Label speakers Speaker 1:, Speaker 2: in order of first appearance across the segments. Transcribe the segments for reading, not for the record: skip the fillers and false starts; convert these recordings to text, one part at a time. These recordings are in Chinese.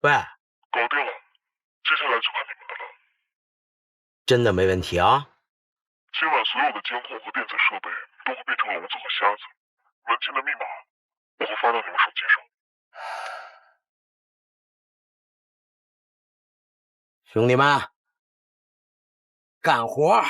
Speaker 1: 喂，
Speaker 2: 搞定了，接下来就看你们的了。
Speaker 1: 真的没问题啊？
Speaker 2: 今晚所有的监控和电子设备都会变成聋子和瞎子，门禁的密码我会发到你们手机上。
Speaker 1: 兄弟们，干活！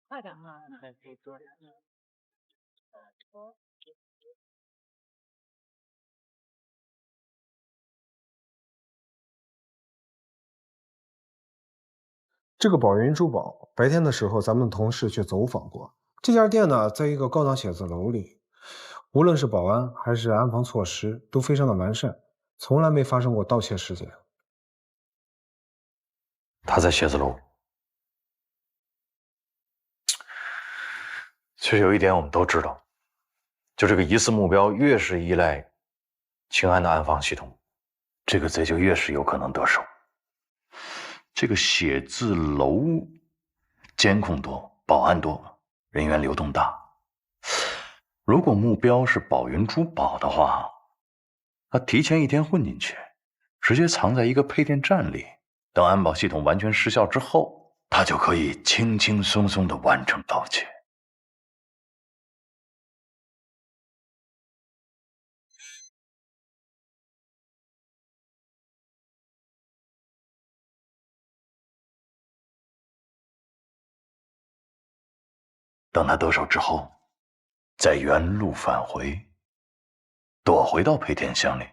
Speaker 3: 快点啊！
Speaker 4: 这个宝云珠宝，白天的时候咱们同事去走访过。这家店呢，在一个高档写字楼里，无论是保安还是安防措施都非常的完善，从来没发生过盗窃事件。
Speaker 5: 他在写字楼。其实有一点我们都知道，就这个疑似目标越是依赖庆安的安防系统，这个贼就越是有可能得手。这个写字楼监控多，保安多，人员流动大。如果目标是宝云珠宝的话，他提前一天混进去，直接藏在一个配电站里，等安保系统完全失效之后，他就可以轻轻松松地完成盗窃。等他得手之后，再原路返回，躲回到配电箱里。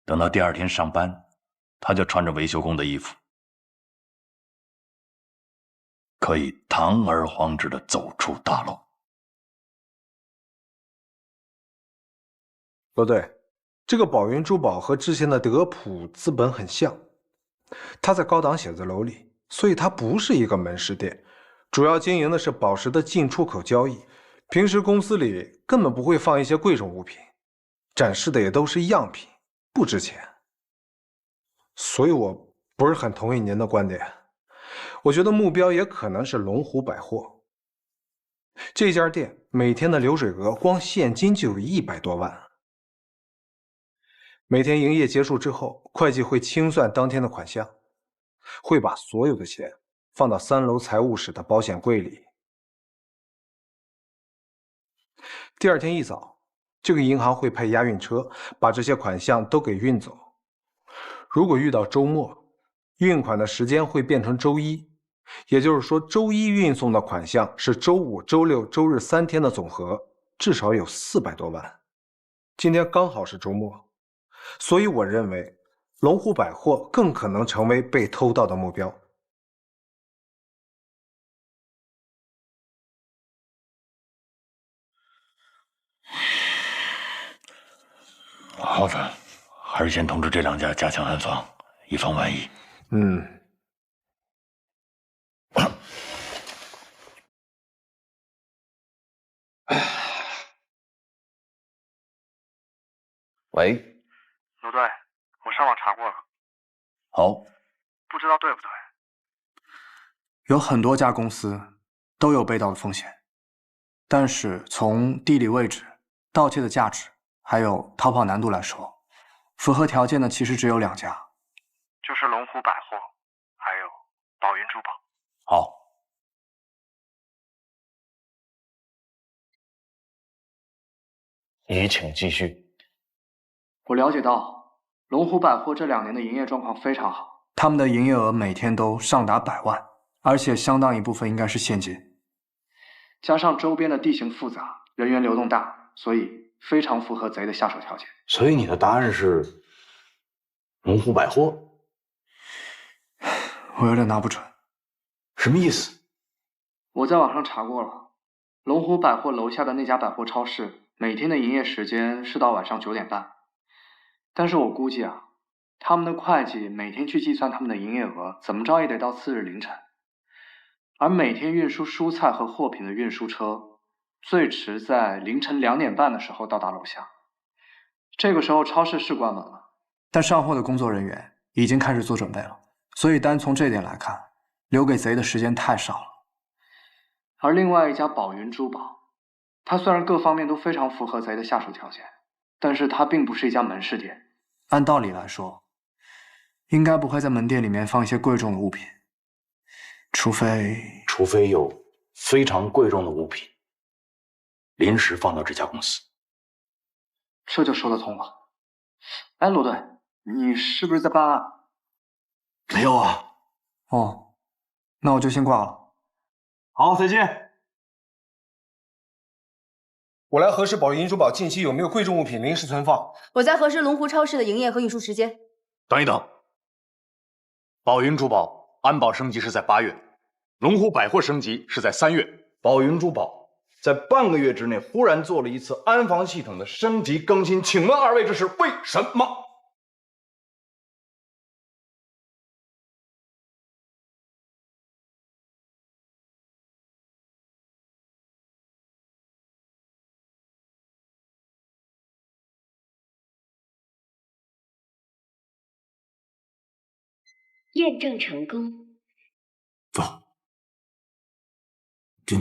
Speaker 5: 等到第二天上班，他就穿着维修工的衣服，可以堂而皇之地走出大楼。
Speaker 4: 不对，这个宝云珠宝和之前的德普资本很像，它在高档写字楼里，所以它不是一个门市店，主要经营的是宝石的进出口交易。平时公司里根本不会放一些贵重物品，展示的也都是样品，不值钱。所以我不是很同意您的观点，我觉得目标也可能是龙湖百货。这家店每天的流水额光现金就有100多万。每天营业结束之后，会计会清算当天的款项，会把所有的钱放到3楼财务室的保险柜里。第二天一早，这个银行会派押运车把这些款项都给运走。如果遇到周末，运款的时间会变成周一，也就是说周一运送的款项是周五、周六、周日3天的总和，至少有400多万。今天刚好是周末，所以我认为龙湖百货更可能成为被偷盗的目标。
Speaker 5: 浩子，还是先通知这2家加强安防，以防万一。喂，
Speaker 6: 刘队，我上网查过了。
Speaker 5: 好，
Speaker 6: 不知道对不对？
Speaker 3: 有很多家公司都有被盗的风险，但是从地理位置、盗窃的价值，还有逃跑难度来说，符合条件的其实只有2家，
Speaker 6: 就是龙湖百货，还有宝云珠宝。
Speaker 5: 好。你请继续。
Speaker 3: 我了解到，龙湖百货这2年的营业状况非常好，他们的营业额每天都上达100万，而且相当一部分应该是现金。加上周边的地形复杂，人员流动大，所以非常符合贼的下手条件。
Speaker 5: 所以你的答案是龙湖百货？
Speaker 3: 我有点拿不准。
Speaker 5: 什么意思？
Speaker 3: 我在网上查过了，龙湖百货楼下的那家百货超市每天的营业时间是到晚上9点半，但是我估计啊，他们的会计每天去计算他们的营业额，怎么着也得到次日凌晨。而每天运输蔬菜和货品的运输车，最迟在凌晨2点半的时候到达楼下。这个时候超市是关门了，但上货的工作人员已经开始做准备了，所以单从这点来看，留给贼的时间太少了。而另外一家宝云珠宝，它虽然各方面都非常符合贼的下手条件，但是它并不是一家门市店，按道理来说，应该不会在门店里面放一些贵重的物品，除非
Speaker 5: 有非常贵重的物品临时放到这家公司。
Speaker 3: 这就说得通了。哎，罗队，你是不是在办案？
Speaker 1: 没有啊。
Speaker 3: 哦，那我就先挂了。
Speaker 1: 好，再见。
Speaker 4: 我来核实宝云珠宝近期有没有贵重物品临时存放。
Speaker 7: 我在核实龙湖超市的营业和运输时间。
Speaker 5: 等一等，宝云珠宝安保升级是在8月，龙湖百货升级是在3月。宝云珠宝在半个月之内忽然做了一次安防系统的升级更新，请问二位这是为什么？
Speaker 8: 验证成功。
Speaker 1: 走，进。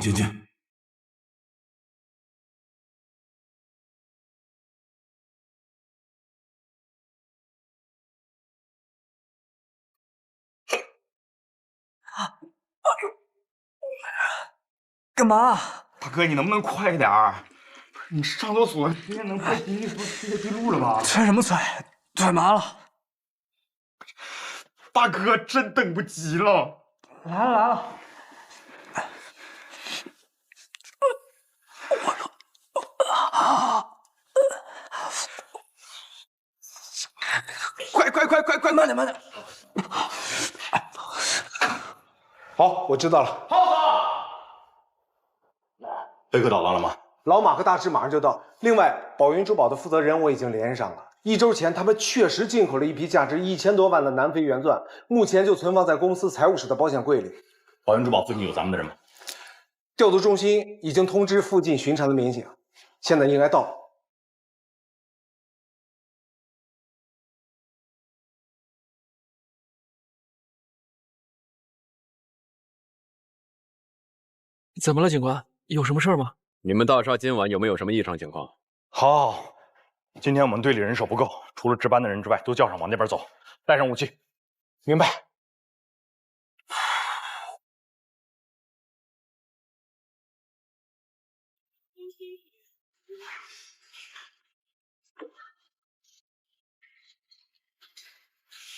Speaker 3: 干嘛？
Speaker 6: 大哥，你能不能快点儿？你上厕所你也能拍记录了吧？
Speaker 3: 催什么催？腿麻了。
Speaker 6: 大哥，真等不及了。
Speaker 3: 来了。快，慢点。
Speaker 4: 好，我知道了。
Speaker 5: 贝克找到了吗？
Speaker 4: 老马和大志马上就到。另外，宝云珠宝的负责人我已经联系上了。1周前，他们确实进口了一批价值1000多万的南非原钻，目前就存放在公司财务室的保险柜里。
Speaker 5: 宝云珠宝附近有咱们的人吗？
Speaker 4: 调度中心已经通知附近巡查的民警，现在应该到了。
Speaker 9: 怎么了，警官？有什么事吗？
Speaker 10: 你们大厦今晚有没有什么异常情况？
Speaker 5: 好，今天我们队里人手不够，除了值班的人之外，都叫上往那边走，带上武器。
Speaker 4: 明白。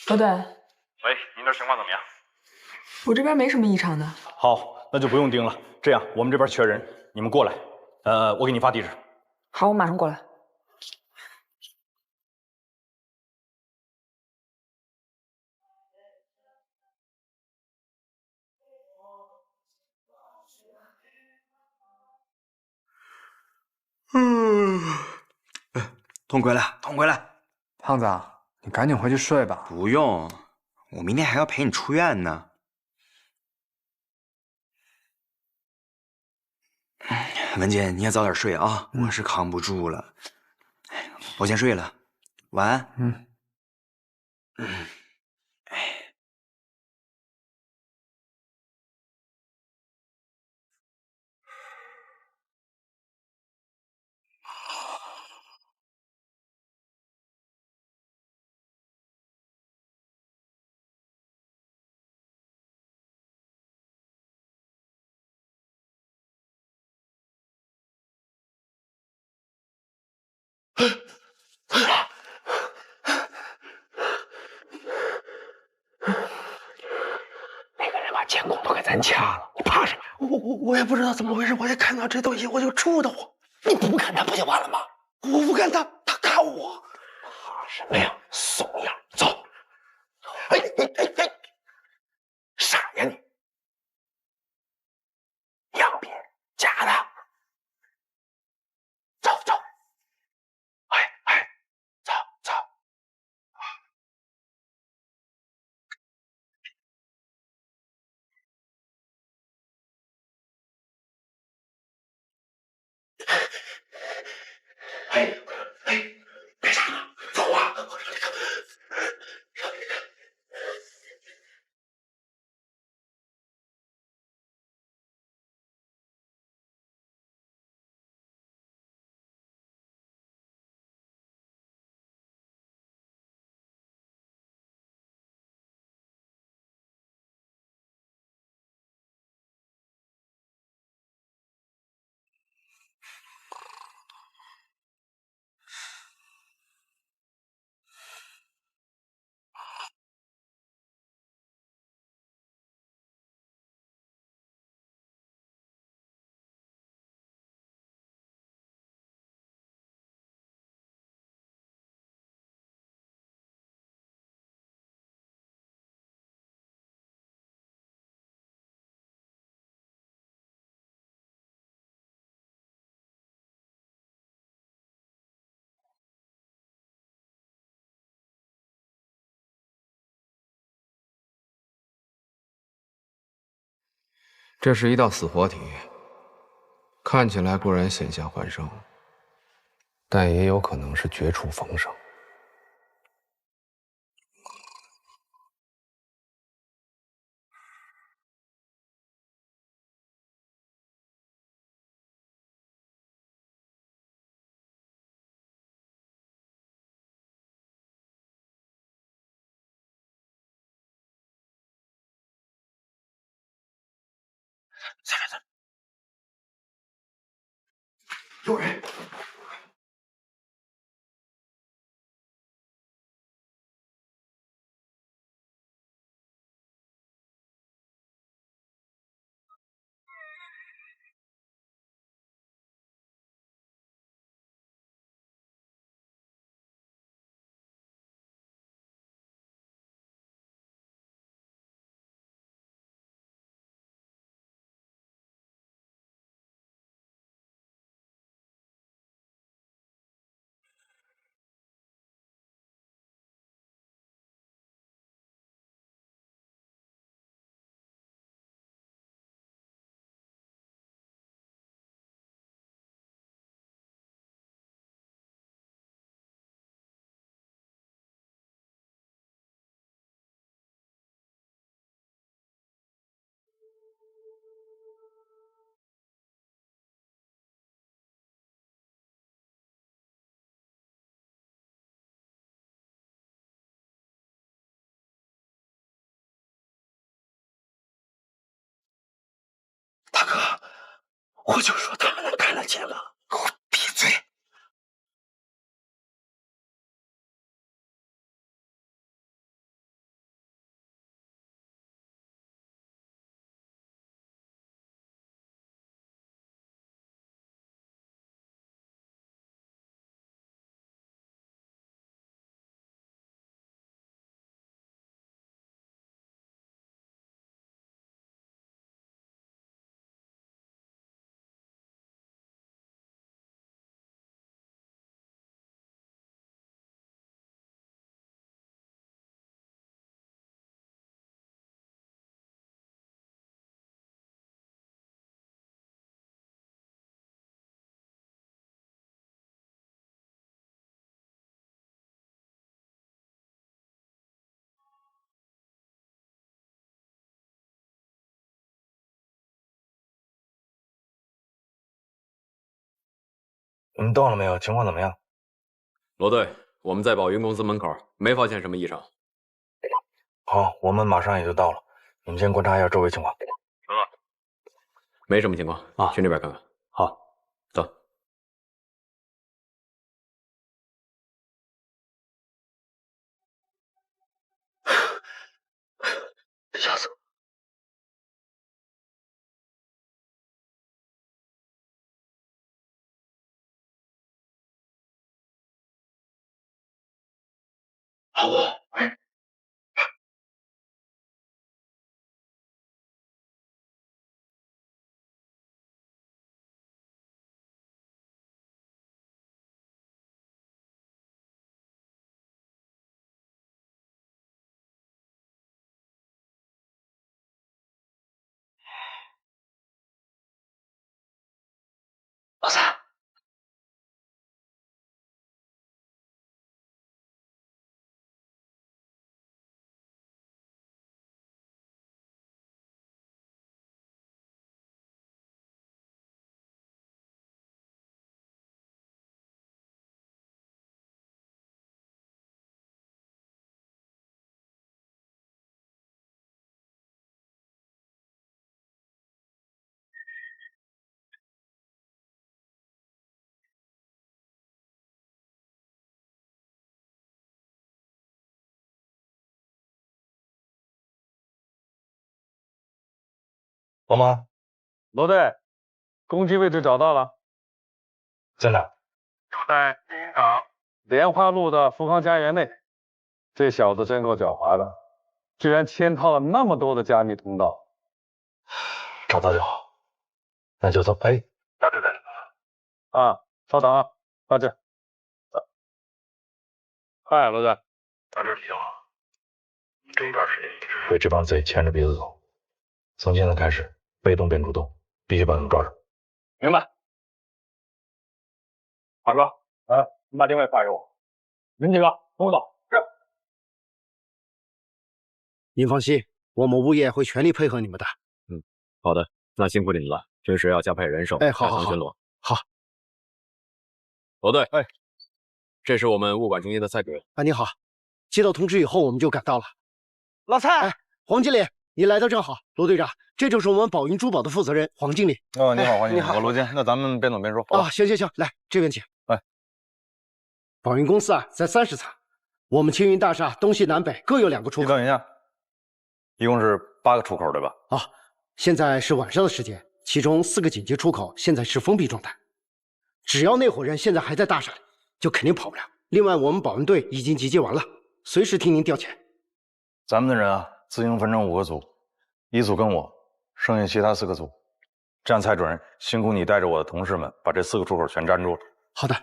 Speaker 7: 罗队，
Speaker 6: 喂，您这情况怎么样？
Speaker 7: 我这边没什么异常的。
Speaker 5: 好，那就不用盯了。这样，我们这边缺人，你们过来。我给你发地址。
Speaker 7: 好，我马上过来。
Speaker 11: 痛快了。
Speaker 3: 胖子，你赶紧回去睡吧。
Speaker 11: 不用，我明天还要陪你出院呢。文姐，你也早点睡啊，我是扛不住了。我先睡了，晚安。
Speaker 1: 那个人把监控都给咱掐了，你怕什么呀？我也不知道怎么回事，我也看到这东西我就怵得慌。你不看他不就完了吗？我不看他，他看我。怕什么呀？怂样，走。哎，傻呀你！样品假的。走。哎哎，别傻了，走啊！
Speaker 10: 这是一道死活题，看起来固然险象环生，但也有可能是绝处逢生。
Speaker 1: 有人！大哥，我就说他们能看得见吗？给我闭嘴！
Speaker 5: 你们动了没有？情况怎么样？
Speaker 10: 罗队，我们在宝云公司门口，没发现什么异常。
Speaker 5: 好，我们马上也就到了。你们先观察一下周围情况。
Speaker 10: 成了，没什么情况啊，去那边看看。
Speaker 5: 好，
Speaker 10: 走。
Speaker 1: 吓死我！老吴，喂。老三。
Speaker 5: 宝妈，
Speaker 12: 罗队，攻击位置找到了，
Speaker 5: 在哪？
Speaker 12: 在莲花路的福康家园内。这小子真够狡猾的，居然嵌套了那么多的加密通道。
Speaker 5: 找到就好，那就走。哎，大队在哪？
Speaker 12: 啊，稍等啊，到这。嗨，罗队，
Speaker 5: 大队听好，这一段时间一直被这帮贼牵着鼻子走，从现在开始被动变主动，必须把他们抓住。
Speaker 12: 明白。马哥，你把定位发给我。您几个跟我走。是。
Speaker 1: 您放心，我们物业会全力配合你们的。
Speaker 13: 好的，那辛苦你们了，平时要加派人手，
Speaker 1: 哎，好，
Speaker 13: 巡逻。
Speaker 1: 好。
Speaker 13: 罗队，这是我们物管中心的蔡主任。
Speaker 1: 你好，接到通知以后我们就赶到了。
Speaker 6: 老蔡，
Speaker 1: 黄经理，你来的正好。罗队长，这就是我们宝云珠宝的负责人黄经理。
Speaker 6: 哦，你好，黄经理，
Speaker 1: 你好，
Speaker 6: 我罗金。那咱们边走边说。
Speaker 1: 行，来这边请。
Speaker 6: 哎，
Speaker 1: 宝云公司在30层，我们青云大厦东西南北各有2个出口。
Speaker 6: 你等一下，一共是8个出口，对吧？
Speaker 1: 现在是晚上的时间，其中4个紧急出口现在是封闭状态。只要那伙人现在还在大厦里，就肯定跑不了。另外，我们保安队已经集结完了，随时替您调遣。
Speaker 5: 咱们的人自行分成5个组，一组跟我，剩下其他4个组。这样，蔡主任，辛苦你带着我的同事们把这4个出口全粘住了。
Speaker 1: 好的。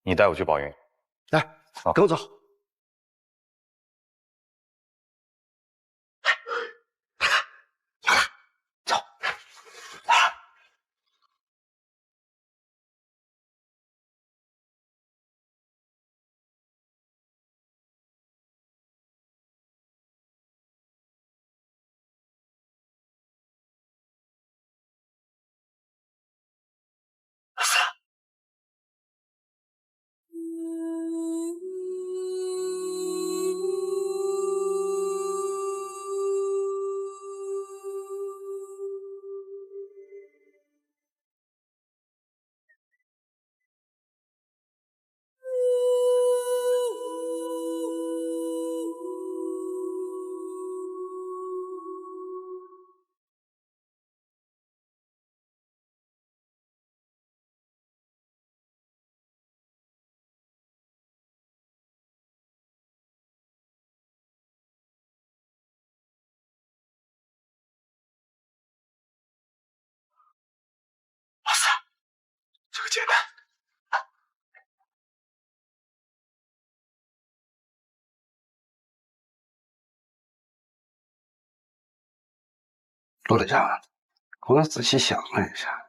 Speaker 5: 你带我去宝云。
Speaker 1: 来，跟我走。
Speaker 4: 这个简单。
Speaker 1: 陆队长，我刚仔细想了一下，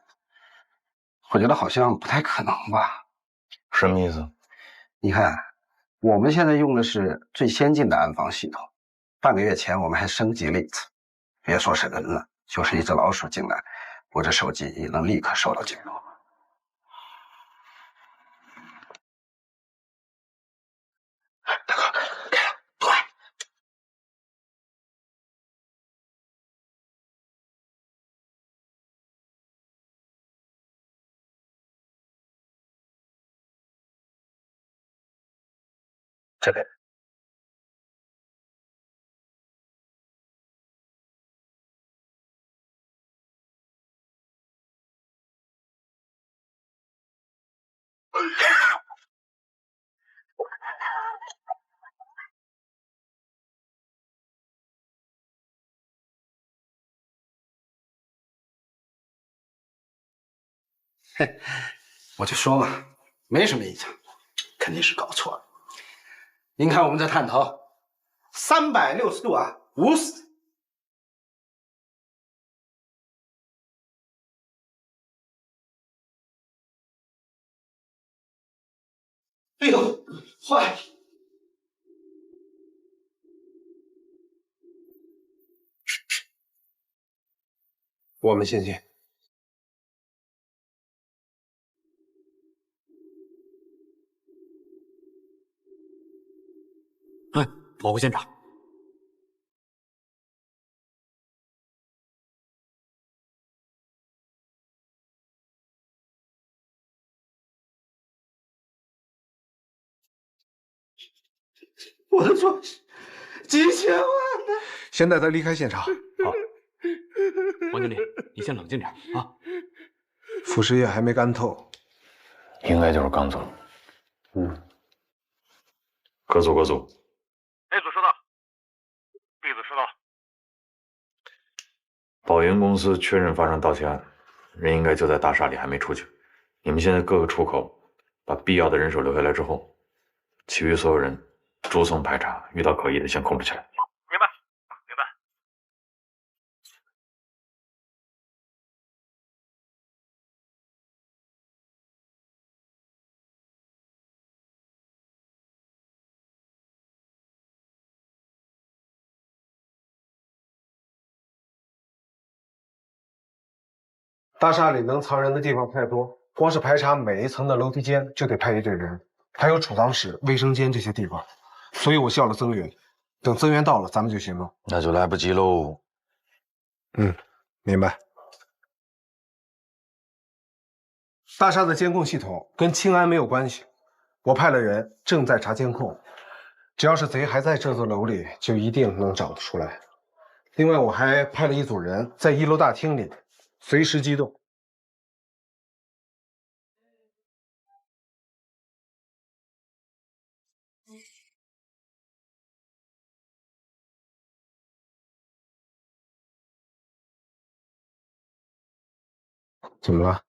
Speaker 1: 我觉得好像不太可能吧？
Speaker 5: 什么意思？
Speaker 1: 你看，我们现在用的是最先进的安防系统，半个月前我们还升级了一次。别说是人了，就是一只老鼠进来，我这手机也能立刻收到警报。大哥，开了，快！这边。嘿，我就说嘛，没什么异常，肯定是搞错了。您看我们这探头，360度无死。哎呦，坏！我们先进。
Speaker 13: 保护现场。
Speaker 1: 我的钻石，几千万呢！
Speaker 4: 先带他离开现场。好。
Speaker 13: 王经理，你先冷静点啊。
Speaker 4: 腐蚀液还没干透，
Speaker 5: 应该就是刚走。各组。A 组收到 ，B 组收到。宝云公司确认发生盗窃案，人应该就在大厦里，还没出去。你们现在各个出口把必要的人手留下来之后，其余所有人逐层排查，遇到可疑的先控制起来。
Speaker 2: 明白。
Speaker 4: 大厦里能藏人的地方太多，光是排查每一层的楼梯间就得派一队人，还有储藏室、卫生间这些地方，所以我叫了增援。等增援到了，咱们就行动。
Speaker 5: 那就来不及喽。
Speaker 4: 明白。大厦的监控系统跟庆安没有关系，我派了人正在查监控，只要是贼还在这座楼里，就一定能找得出来。另外，我还派了一组人在1楼大厅里，随时机动。怎么了？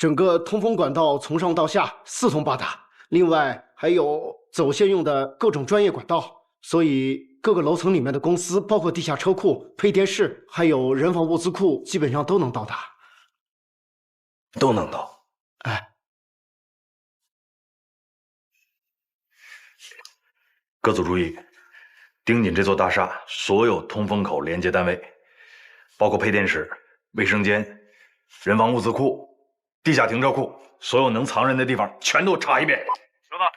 Speaker 14: 整个通风管道从上到下四通八达，另外还有走线用的各种专业管道，所以各个楼层里面的公司，包括地下车库、配电室，还有人防物资库，基本上都能到达。
Speaker 1: 都能到。
Speaker 14: 哎，
Speaker 5: 各组注意，盯紧这座大厦所有通风口连接单位，包括配电室、卫生间、人防物资库、地下停车库，所有能藏人的地方全都查一遍。
Speaker 2: 收到。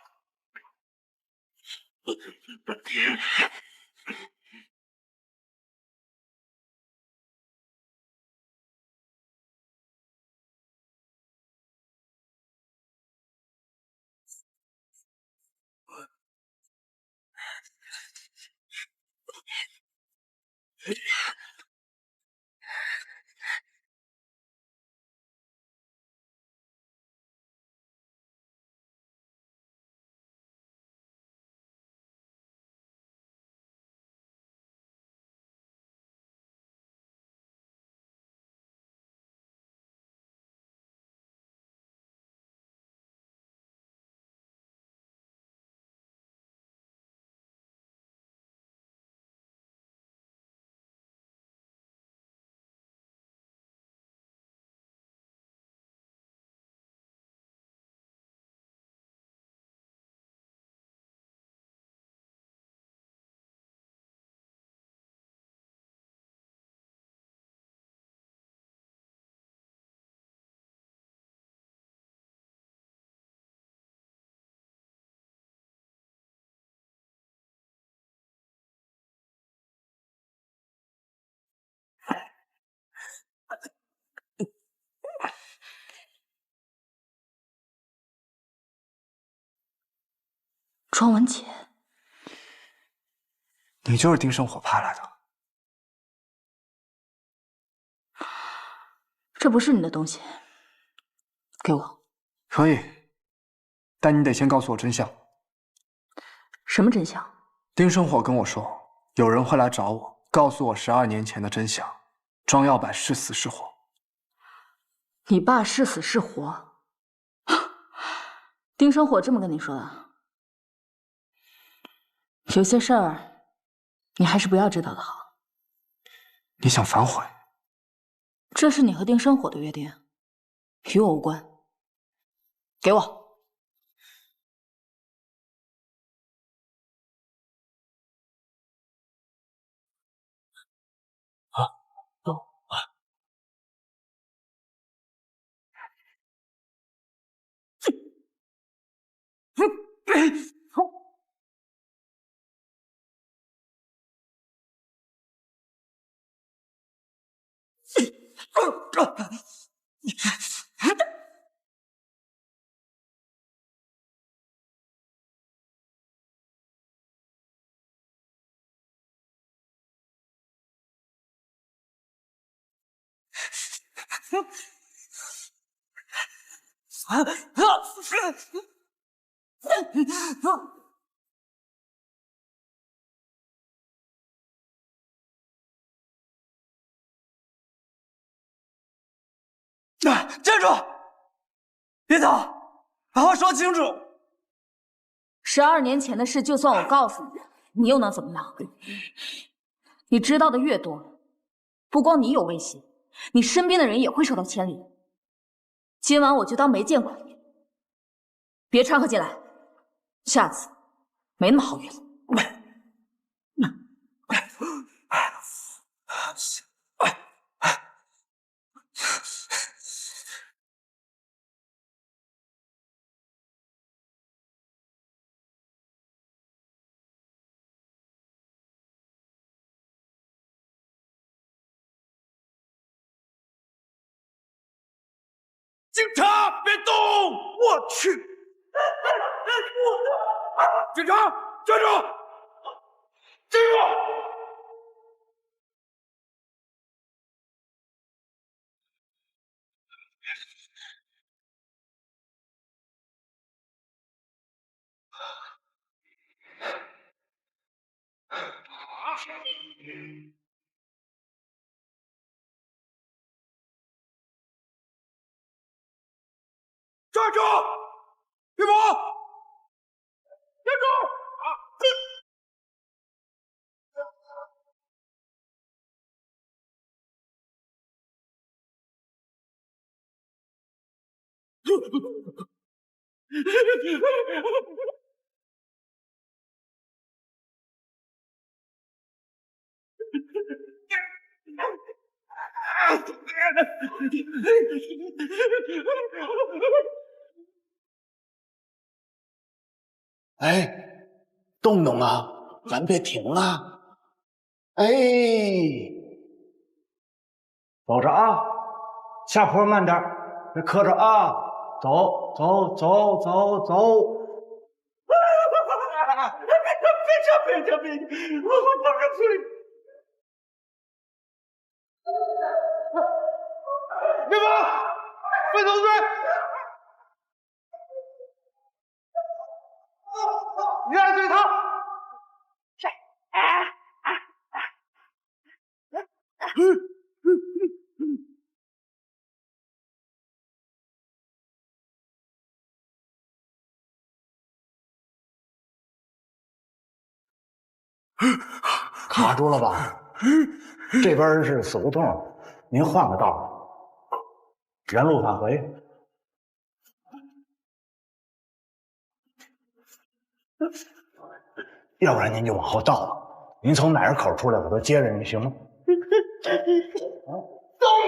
Speaker 7: 庄文杰，
Speaker 3: 你就是丁胜火派来的。
Speaker 7: 这不是你的东西，给我。
Speaker 3: 可以，但你得先告诉我真相。
Speaker 7: 什么真相？
Speaker 3: 丁生火跟我说，有人会来找我，告诉我12年前的真相。庄耀柏是死是活？
Speaker 7: 你爸是死是活？丁生火这么跟你说的？有些事儿，你还是不要知道的好。
Speaker 3: 你想反悔？
Speaker 7: 这是你和丁生火的约定，与我无关。给我。
Speaker 3: 站住！别走，把话说清楚。
Speaker 7: 12年前的事，就算我告诉你，你又能怎么样？你知道的越多，不光你有威胁，你身边的人也会受到牵连。今晚我就当没见过你，别掺和进来，下次没那么好运了。
Speaker 6: 警察，别动！我去！警察，站住！站住！站住！别跑！站住！
Speaker 1: 哎，动动啊，咱别停啊！哎，
Speaker 15: 走着啊，下坡慢点，别磕着啊！走走走走走！别停！我跑上去！别跑！别走水！你来追他！卡住了吧？这边是死胡同，您换个道，原路返回。要不然您就往后倒了，您从哪个口出来，我都接着你，行吗？动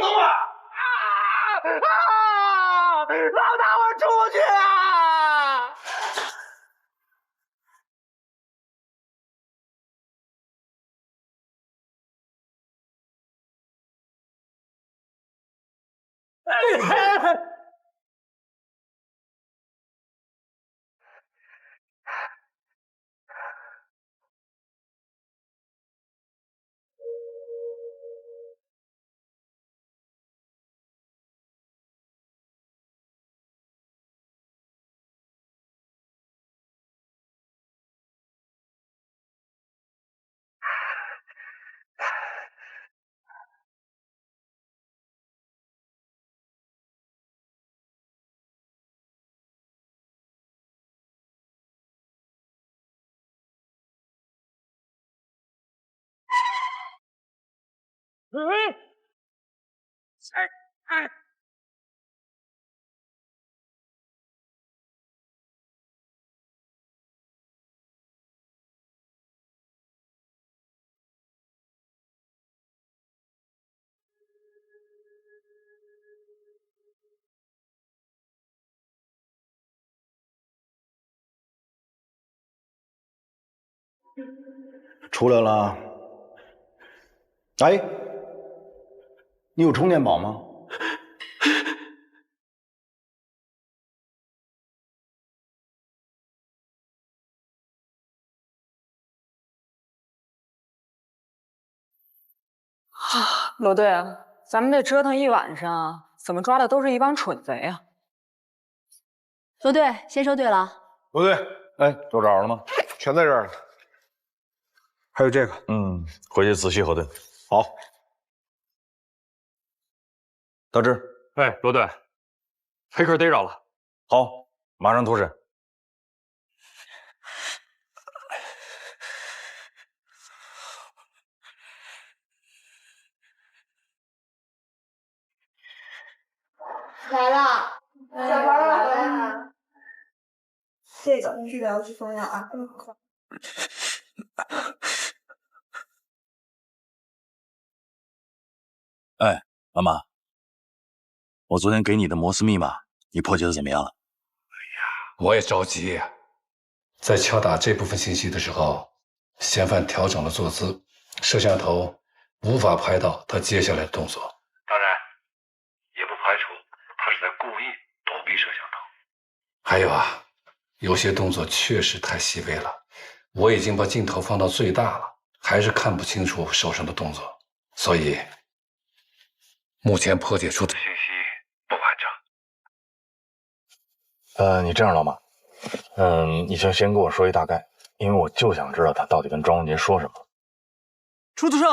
Speaker 15: 动啊！老大，我出去啊！出来了。哎，你有充电宝吗？
Speaker 16: 罗队啊，咱们这折腾一晚上，怎么抓的都是一帮蠢贼啊！
Speaker 7: 罗队，先收队了。
Speaker 5: 罗队，哎，都找着了吗？
Speaker 4: 全在这儿呢。还有这个，
Speaker 5: 回去仔细核对。
Speaker 15: 好。大志，
Speaker 12: 哎，罗队，黑客逮着了。
Speaker 5: 好，马上突审。
Speaker 17: 来了，小宝来了。这个是疗治风药啊，这么快。
Speaker 5: 哎，妈妈，我昨天给你的摩斯密码，你破解的怎么样了？
Speaker 18: 我也着急呀。在敲打这部分信息的时候，嫌犯调整了坐姿，摄像头无法拍到他接下来的动作。当然，也不排除他是在故意躲避摄像头。还有啊，有些动作确实太细微了，我已经把镜头放到最大了，还是看不清楚手上的动作，所以目前破解出的信息不完整。
Speaker 5: 你这样，老马，你先跟我说一大概，因为我就想知道他到底跟庄文杰说什么。
Speaker 9: 出租车。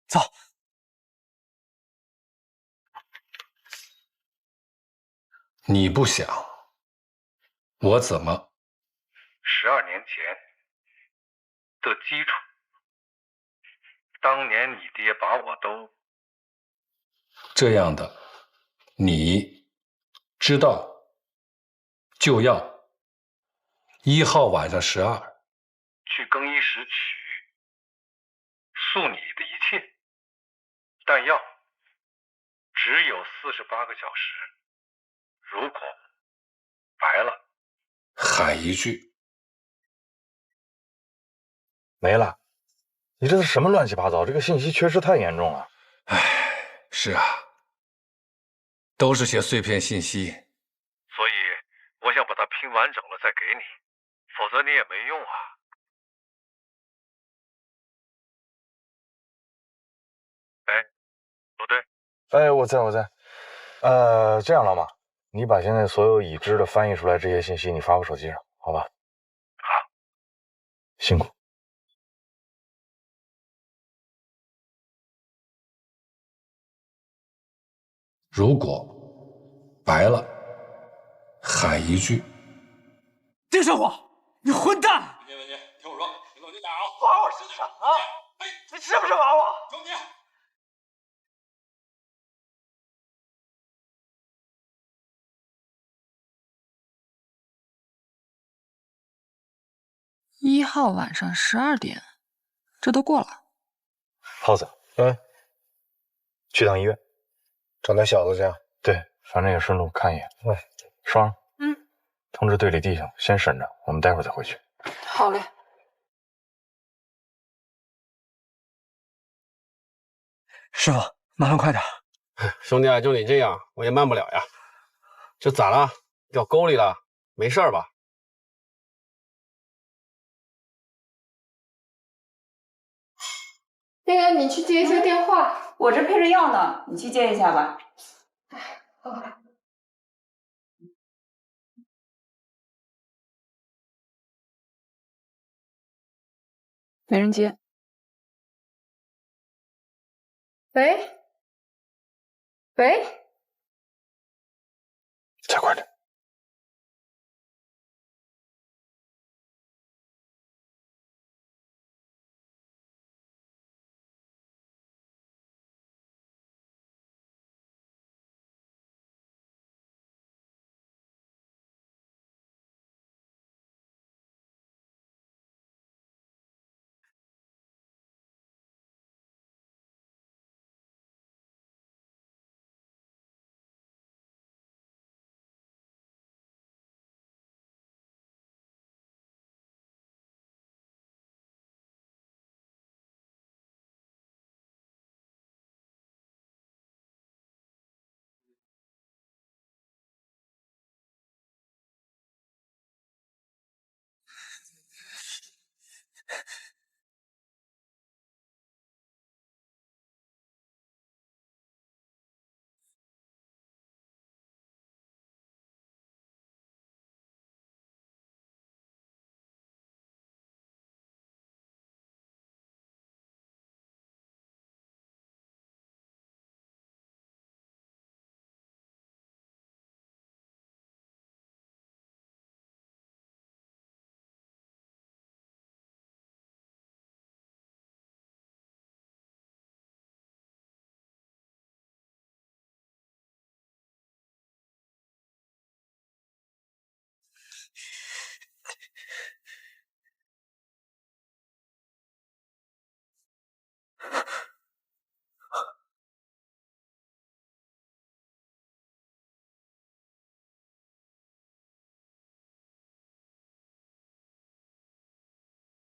Speaker 9: 走。
Speaker 18: 你不想，我怎么？12年前的基础，当年你爹把我都这样的，你知道就要1号晚上12去更衣室取诉你的一切，弹药只有48个小时。如果白了，喊一句
Speaker 5: 没了。你这是什么乱七八糟？这个信息缺失太严重了。
Speaker 18: 唉，是啊，都是些碎片信息，所以我想把它拼完整了再给你，否则你也没用啊。哎，罗队，
Speaker 5: 哎，我在。这样，老马，你把现在所有已知的翻译出来这些信息，你发我手机上，好吧？
Speaker 18: 好，
Speaker 5: 辛苦。
Speaker 18: 如果白了，喊一句
Speaker 9: 丁少华，你混蛋！
Speaker 19: 文杰，听我说，你冷静点啊！
Speaker 9: 玩我是什么？你是不是玩我？
Speaker 19: 庄杰。
Speaker 16: 1号晚上12点，这都过了。
Speaker 5: 耗子，去趟医院，
Speaker 4: 找那小子去。
Speaker 5: 对，反正也顺路看一眼。双，通知队里弟兄先审着，我们待会儿再回去。
Speaker 16: 好嘞。
Speaker 9: 师傅，麻烦快点。
Speaker 6: 兄弟，就你这样，我也慢不了呀。这咋了？掉沟里了？没事吧？
Speaker 17: 那个，你去接一下电话。
Speaker 16: 我这配着药呢，你去接一下吧。
Speaker 17: 好。
Speaker 16: 没人接。
Speaker 17: 喂？喂？
Speaker 5: 再快点。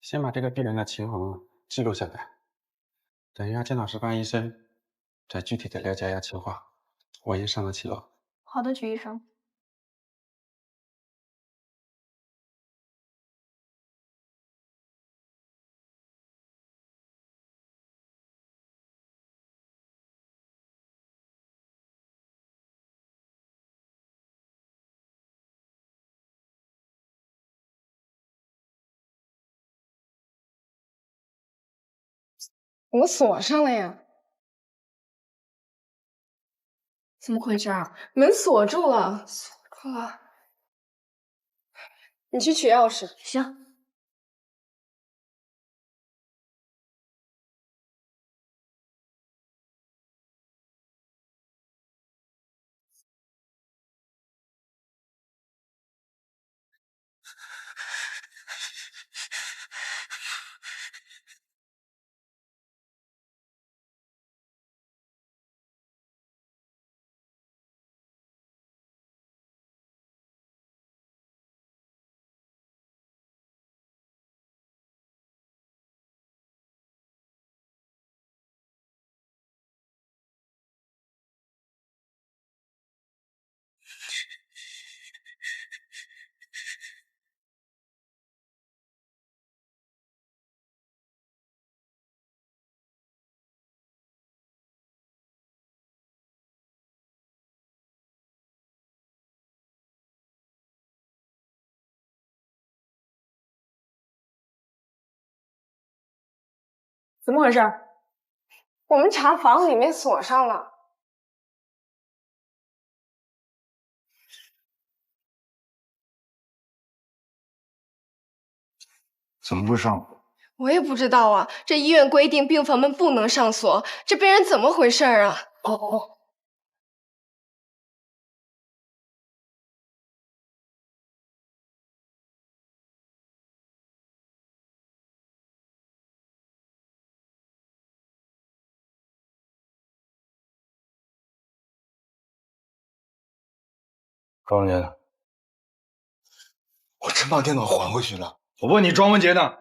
Speaker 20: 先把这个病人的情况记录下来，等一下见到石发医生，再具体的了解一下情况。我先上了7楼。
Speaker 17: 好的，曲医生。
Speaker 21: 我锁上了呀。怎么回事啊？门锁住了，锁住了。你去取钥匙。
Speaker 7: 行。
Speaker 21: 怎么回事？我们查房里面锁上了。
Speaker 18: 怎么会上？
Speaker 21: 我也不知道啊，这医院规定病房门不能上锁，这病人怎么回事啊？哦。
Speaker 18: 庄文杰呢？
Speaker 9: 我真把电脑还回去了。
Speaker 18: 我问你，庄文杰呢？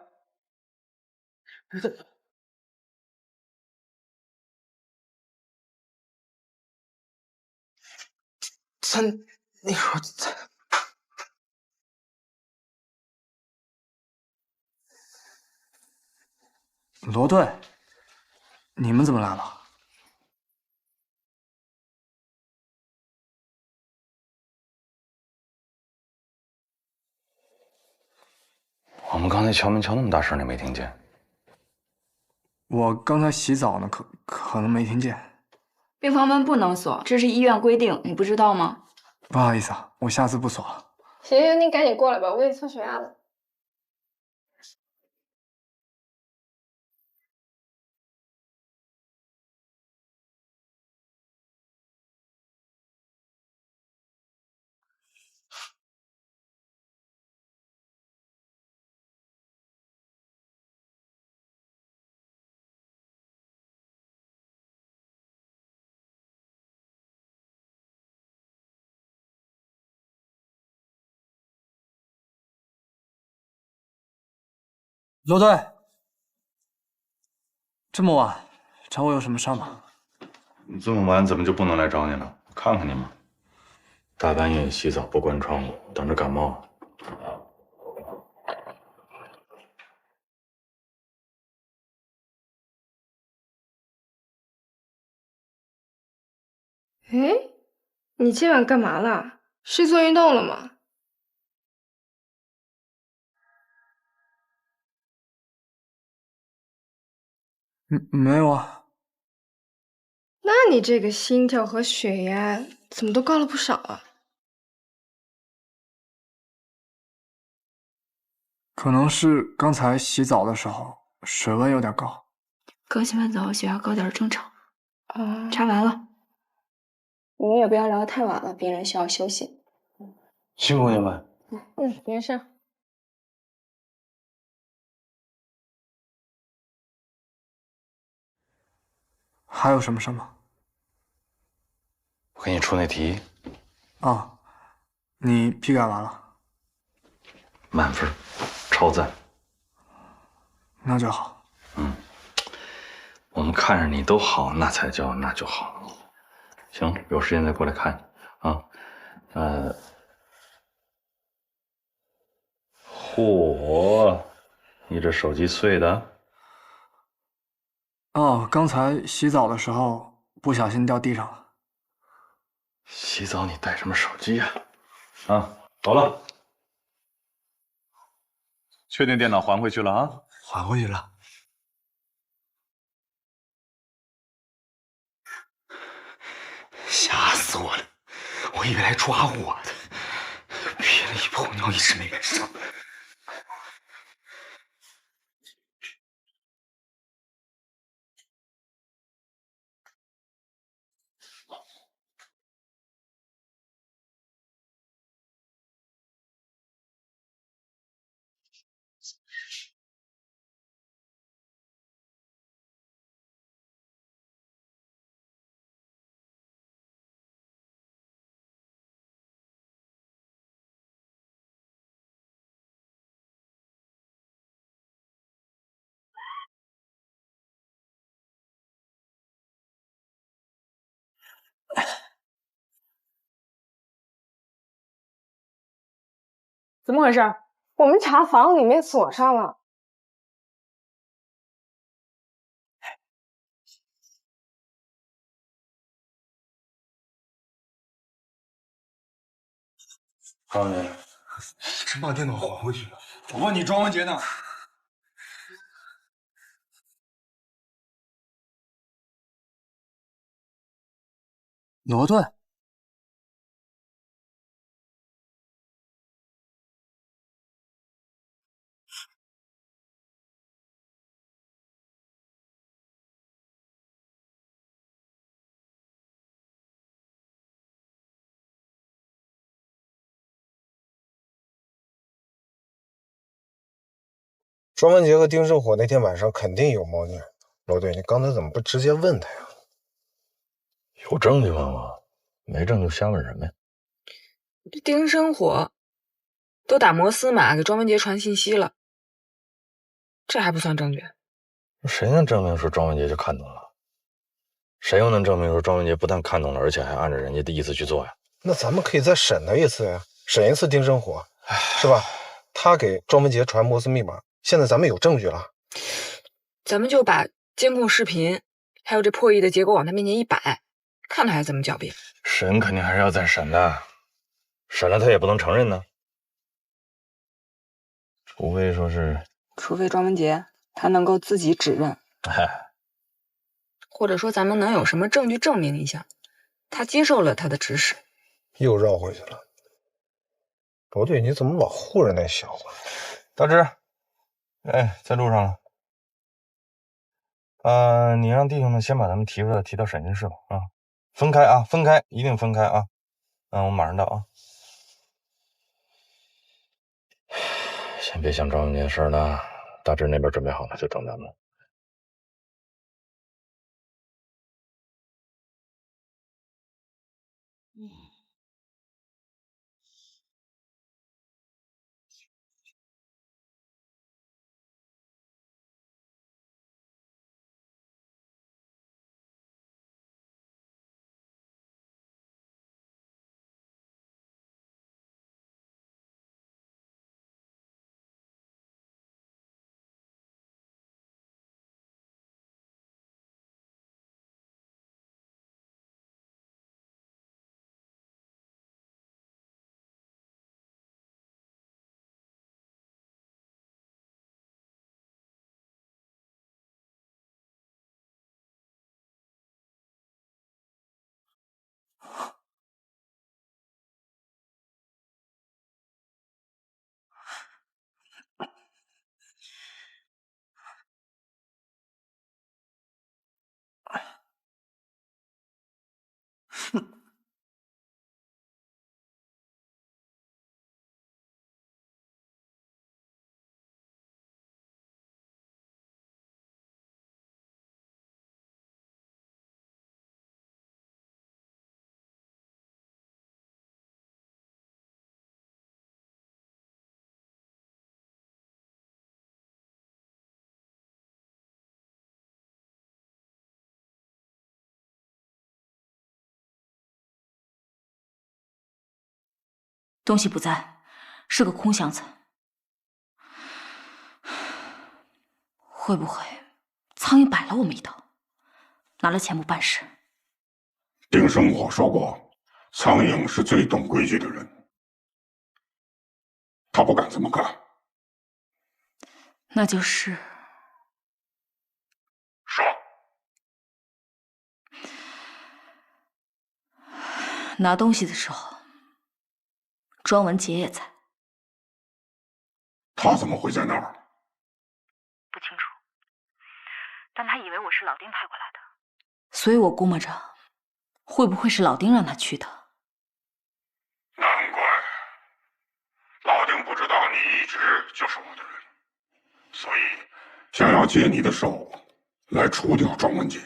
Speaker 9: 那会儿
Speaker 3: 罗队，你们怎么来了？
Speaker 5: 我们刚才敲门敲那么大声，你没听见？
Speaker 3: 我刚才洗澡呢，可能没听见。
Speaker 22: 病房门不能锁，这是医院规定，你不知道吗？
Speaker 3: 不好意思啊，我下次不锁了。
Speaker 21: 行行，你赶紧过来吧，我给你测血压了。
Speaker 3: 罗队，这么晚找我有什么事吗？
Speaker 5: 你这么晚怎么就不能来找你了？看看你嘛，大半夜洗澡不关窗户，等着感冒。
Speaker 21: 哎，你今晚干嘛了？是做运动了吗？
Speaker 3: 没有啊。
Speaker 21: 那你这个心跳和血压怎么都高了不少啊？
Speaker 3: 可能是刚才洗澡的时候水温有点高。
Speaker 22: 刚洗完澡，血压高点正常。
Speaker 21: 哦，
Speaker 22: 查完了。
Speaker 21: 你们也不要聊得太晚了，病人需要休息。
Speaker 18: 辛苦你们。
Speaker 21: 没事。
Speaker 3: 还有什么事吗？
Speaker 5: 我给你出那题。
Speaker 3: 啊，你批改完了？
Speaker 5: 满分，超赞。
Speaker 3: 那就好。
Speaker 5: 我们看着你都好，那就好。行，有时间再过来看啊。嚯，你这手机碎的？
Speaker 3: 哦，刚才洗澡的时候不小心掉地上了。
Speaker 5: 洗澡你带什么手机呀？啊，走了。确定电脑还回去了啊？
Speaker 9: 还回去了。吓死我了！我以为来抓我的，憋了一泡尿，一直没敢上。
Speaker 21: 怎么回事？我们查房里面锁上了。
Speaker 5: 少爷，
Speaker 9: 真把电脑还回去了。
Speaker 5: 我问你，庄文杰呢？
Speaker 3: 罗顿。
Speaker 4: 庄文杰和丁胜火那天晚上肯定有猫腻。罗队，你刚才怎么不直接问他呀？
Speaker 5: 有证据问我，没证据瞎问什么呀？
Speaker 16: 这丁生火都打摩斯码给庄文杰传信息了，这还不算证据？
Speaker 5: 谁能证明说庄文杰就看懂了？谁又能证明说庄文杰不但看懂了，而且还按照人家的意思去做呀？
Speaker 4: 那咱们可以再审他一次呀，审一次丁生火，是吧？他给庄文杰传摩斯密码，现在咱们有证据了，
Speaker 16: 咱们就把监控视频还有这破译的结果往他面前一摆，看他还怎么狡辩。
Speaker 5: 审肯定还是要再审的，审了他也不能承认呢。除非
Speaker 16: 庄文杰他能够自己指认，或者说咱们能有什么证据证明一下，他接受了他的指使。
Speaker 4: 又绕回去了。罗队，你怎么老护着那小子？
Speaker 5: 大志，哎，在路上了。你让弟兄们先把他们提到审讯室吧。啊，分开啊，分开，一定分开啊。我马上到啊。先别想庄文杰的事了，大志那边准备好了，就等咱们。
Speaker 7: 东西不在，是个空箱子。会不会苍蝇摆了我们一道，拿了钱不办事？
Speaker 2: 丁生火说过，苍蝇是最懂规矩的人，他不敢这么干。
Speaker 7: 那就是
Speaker 2: 说，
Speaker 7: 拿东西的时候，庄文杰也在。
Speaker 2: 他怎么会在那儿？
Speaker 7: 不清楚，但他以为我是老丁派过来的，所以我估摸着，会不会是老丁让他去的？
Speaker 2: 难怪，老丁不知道你一直就是我的人，所以想要借你的手来除掉庄文杰。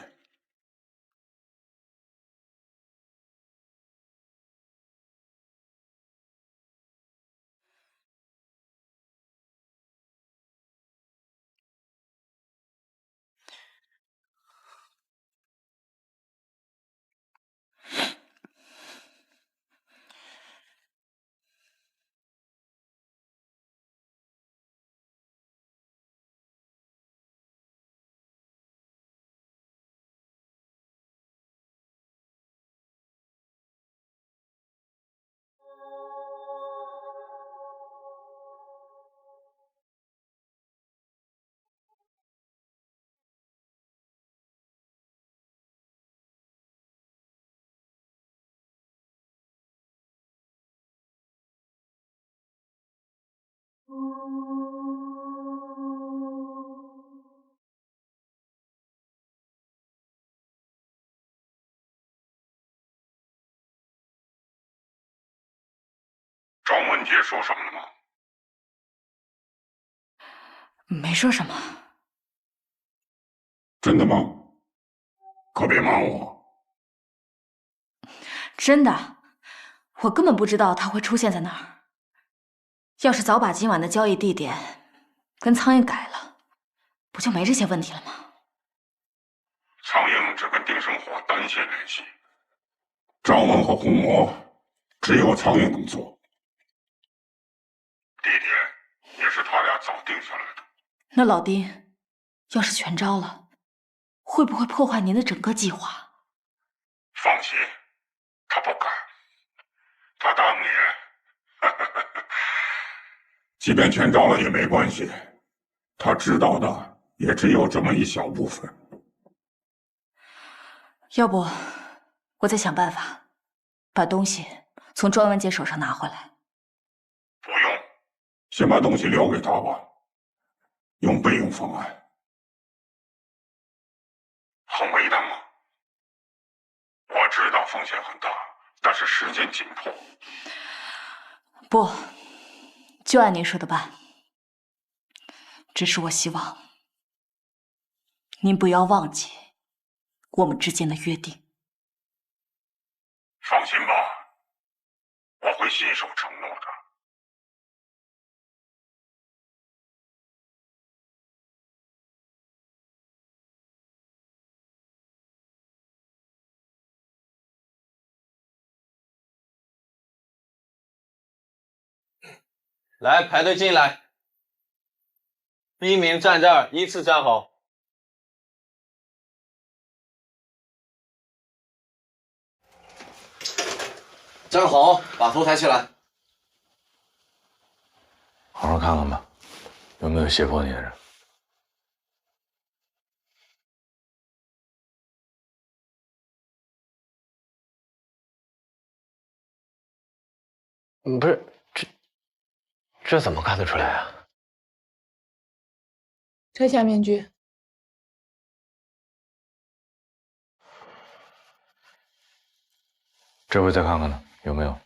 Speaker 2: 庄文杰说什么了吗？
Speaker 7: 没说什么。
Speaker 2: 真的吗？可别瞒我。
Speaker 7: 真的，我根本不知道他会出现在那儿。要是早把今晚的交易地点跟苍蝇改了，不就没这些问题了吗？
Speaker 2: 苍蝇只跟丁生火单线联系，张文和红魔只有苍蝇能做。地点也是他俩早定下来的。
Speaker 7: 那老丁要是全招了，会不会破坏您的整个计划？
Speaker 2: 放心，他不敢。他当年，即便全招了也没关系，他知道的也只有这么一小部分。
Speaker 7: 要不，我再想办法把东西从庄文杰手上拿回来。
Speaker 2: 不用，先把东西留给他吧，用备用方案。很为难吗？我知道风险很大，但是时间紧迫。
Speaker 7: 不，就按您说的办。只是我希望您不要忘记我们之间的约定。
Speaker 2: 放心吧，我会信守承诺的。
Speaker 6: 来，排队进来。第一名站这儿，依次站好。站好，把头抬起来。
Speaker 5: 好好看看吧，有没有胁迫你的人？
Speaker 1: 不是，这怎么看得出来啊？
Speaker 8: 摘下面具。
Speaker 5: 这回再看看呢，有没有？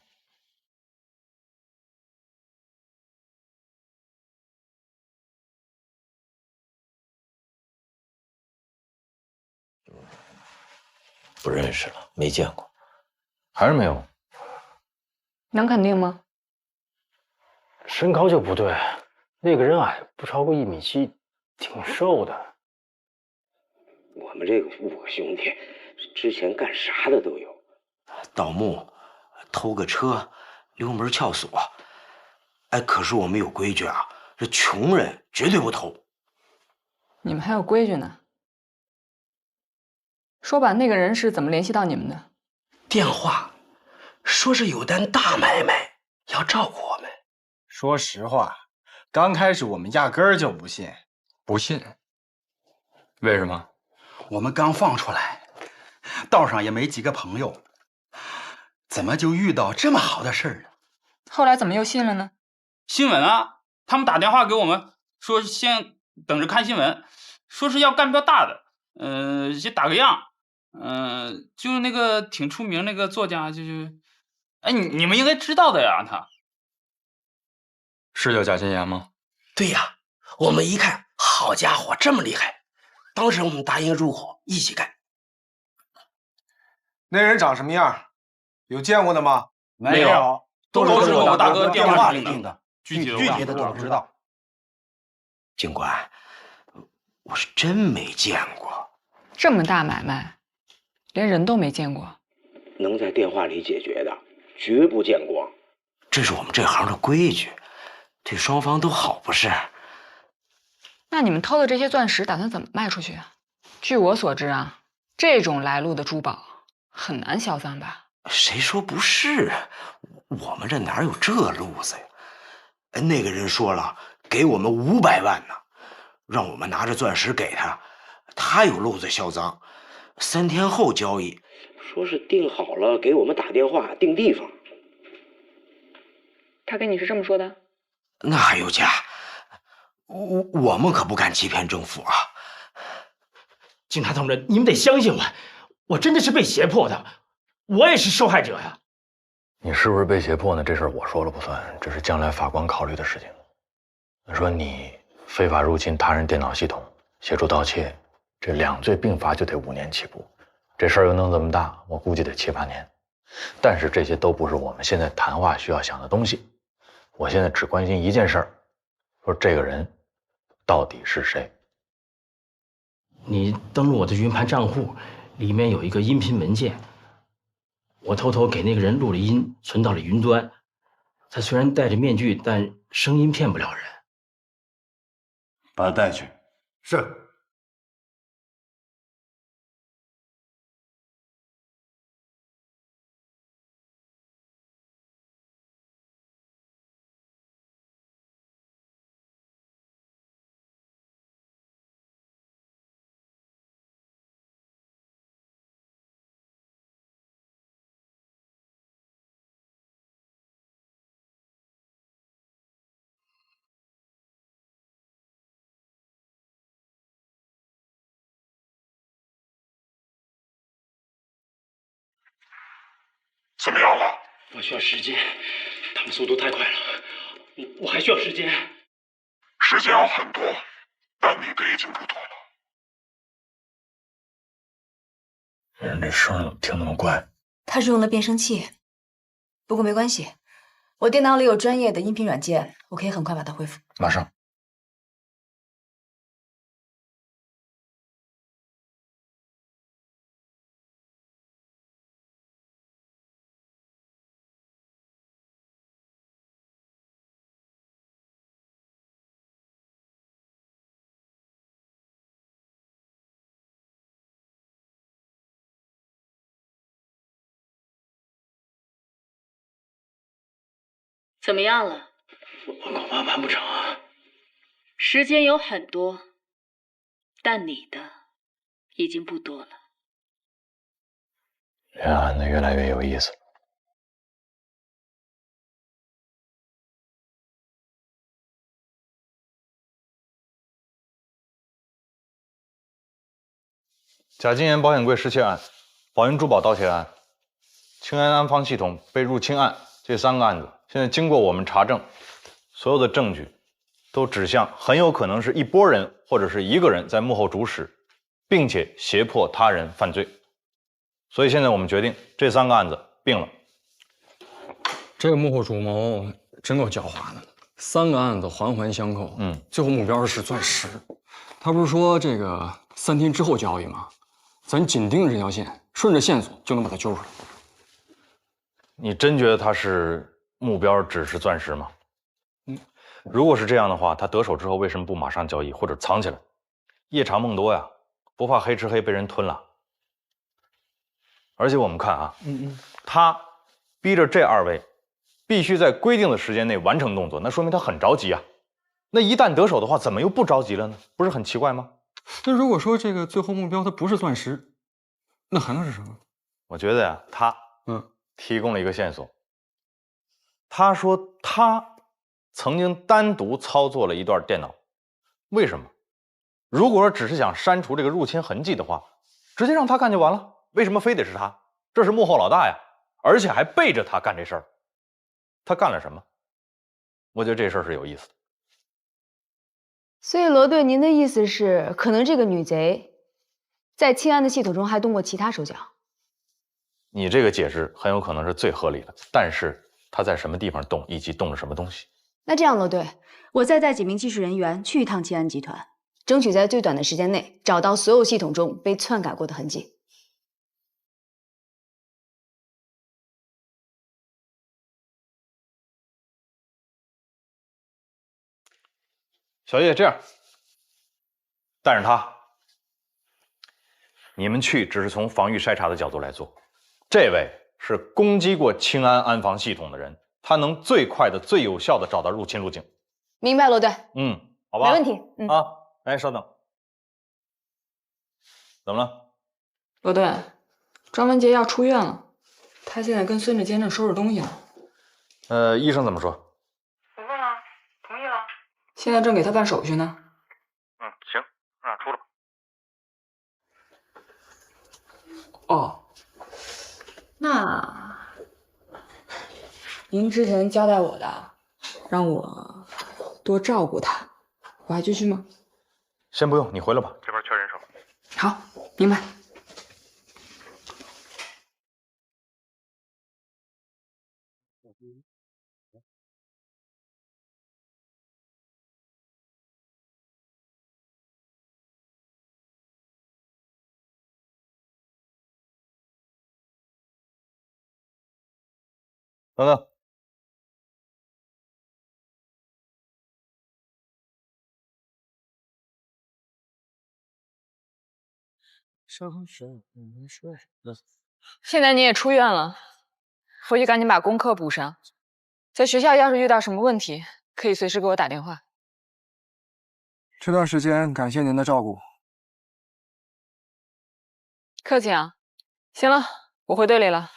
Speaker 1: 不认识了，没见过。
Speaker 5: 还是没有？
Speaker 16: 能肯定吗？
Speaker 1: 身高就不对，那个人矮，不超过1.7米，挺瘦的。
Speaker 11: 我们这个5个兄弟，之前干啥的都有，盗墓、偷个车、
Speaker 1: 油门撬锁。哎，可是我们有规矩啊，这穷人绝对不偷。
Speaker 16: 你们还有规矩呢？说吧，那个人是怎么联系到你们的？
Speaker 1: 电话，说是有单大买卖要照顾我们。
Speaker 8: 说实话，刚开始我们压根儿就不信。
Speaker 9: 不信？为什么？
Speaker 15: 我们刚放出来，道上也没几个朋友，怎么就遇到这么好的事儿呢？
Speaker 16: 后来怎么又信了呢？
Speaker 10: 新闻啊，他们打电话给我们说，先等着看新闻，说是要干票大的，先打个样，就是那个挺出名那个作家，哎，你们应该知道的呀，他
Speaker 9: 是叫贾金岩吗？
Speaker 1: 对呀，我们一看，好家伙，这么厉害！当时我们答应入伙一起干。
Speaker 4: 那人长什么样？有见过的吗？
Speaker 10: 没有，都是我大哥电话里定的。
Speaker 1: 具体的都不知道。警官，我是真没见过
Speaker 16: 这么大买卖，连人都没见过。
Speaker 11: 能在电话里解决的，绝不见光。
Speaker 1: 这是我们这行的规矩，对双方都好不是？
Speaker 16: 那你们偷的这些钻石打算怎么卖出去啊？据我所知啊，这种来路的珠宝很难销赃吧？
Speaker 1: 谁说不是？我们这哪有这路子呀？那个人说了，给我们500万呢，让我们拿着钻石给他，他有路子销赃，3天后交易。
Speaker 11: 说是定好了，给我们打电话定地方。
Speaker 16: 他跟你是这么说的？
Speaker 1: 那还有假？我们可不敢欺骗政府啊！
Speaker 8: 警察同志，你们得相信我，我真的是被胁迫的，我也是受害者呀。
Speaker 5: 你是不是被胁迫呢？这事儿我说了不算，这是将来法官考虑的事情。说你非法入侵他人电脑系统，协助盗窃，这2罪并罚就得5年起步。这事儿又弄这么大，我估计得7、8年。但是这些都不是我们现在谈话需要想的东西。我现在只关心一件事儿，说这个人到底是谁？
Speaker 8: 你登录我的云盘账户，里面有一个音频文件。我偷偷给那个人录了音，存到了云端。他虽然戴着面具，但声音骗不了人。
Speaker 2: 把他带去。
Speaker 14: 是。
Speaker 2: 怎么样了？
Speaker 8: 我需要时间，他们速度太快了，我还需要时间。
Speaker 2: 时间要很多，但你的已经不多了。
Speaker 5: 人这声怎么听那么怪？
Speaker 22: 他是用了变声器，不过没关系，我电脑里有专业的音频软件，我可以很快把它恢复。
Speaker 5: 马上。
Speaker 7: 怎么样了？
Speaker 8: 我恐怕完不成啊。
Speaker 7: 时间有很多，但你的已经不多了。
Speaker 5: 这案子越来越有意思了。贾金岩保险柜失窃案、宝云珠宝盗窃案、庆安安防系统被入侵案，这3个案子，现在经过我们查证，所有的证据都指向很有可能是一拨人或者是一个人在幕后主使，并且胁迫他人犯罪。所以现在我们决定这3个案子并了。
Speaker 3: 这个幕后主谋真够狡猾的，3个案子环环相扣，最后目标是钻石。他不是说这个3天之后交易吗？咱紧盯着这条线，顺着线索就能把他揪出来。
Speaker 5: 你真觉得他是目标只是钻石吗？如果是这样的话，他得手之后为什么不马上交易或者藏起来？夜长梦多呀，不怕黑吃黑被人吞了。而且我们看啊，他逼着这2位必须在规定的时间内完成动作，那说明他很着急啊。那一旦得手的话，怎么又不着急了呢？不是很奇怪吗？
Speaker 20: 那如果说这个最后目标它不是钻石，那还能是什么？
Speaker 5: 我觉得呀，他提供了一个线索。他说他曾经单独操作了一段电脑，为什么？如果说只是想删除这个入侵痕迹的话，直接让他干就完了。为什么非得是他？这是幕后老大呀，而且还背着他干这事儿。他干了什么？我觉得这事儿是有意思的。
Speaker 22: 所以罗队，您的意思是，可能这个女贼在庆安的系统中还动过其他手脚？
Speaker 5: 你这个解释很有可能是最合理的，但是他在什么地方动，以及动了什么东西？
Speaker 22: 那这样，罗队，我再带几名技术人员去一趟庆安集团，争取在最短的时间内找到所有系统中被篡改过的痕迹。
Speaker 5: 小叶，这样，带着他，你们去只是从防御筛查的角度来做。这位是攻击过庆安安防系统的人，他能最快的、最有效的找到入侵路径。
Speaker 22: 明白，罗队。
Speaker 5: 好吧，
Speaker 22: 没问题。
Speaker 5: 来，稍等。怎么了？
Speaker 16: 罗队，庄文杰要出院了，他现在跟孙志坚正收拾东西呢。
Speaker 5: 医生怎么说？
Speaker 16: 我问了，同意了。现在正给他办手续呢。
Speaker 5: 行，那出来吧。
Speaker 16: 哦，那您之前交代我的，让我多照顾他，我还继续吗？
Speaker 5: 先不用，你回来吧，这边缺人手。
Speaker 16: 好，明白。
Speaker 5: 等等，
Speaker 16: 现在你也出院了，回去赶紧把功课补上。在学校要是遇到什么问题，可以随时给我打电话。
Speaker 3: 这段时间感谢您的照顾。
Speaker 16: 客气啊。行了，我回队里了。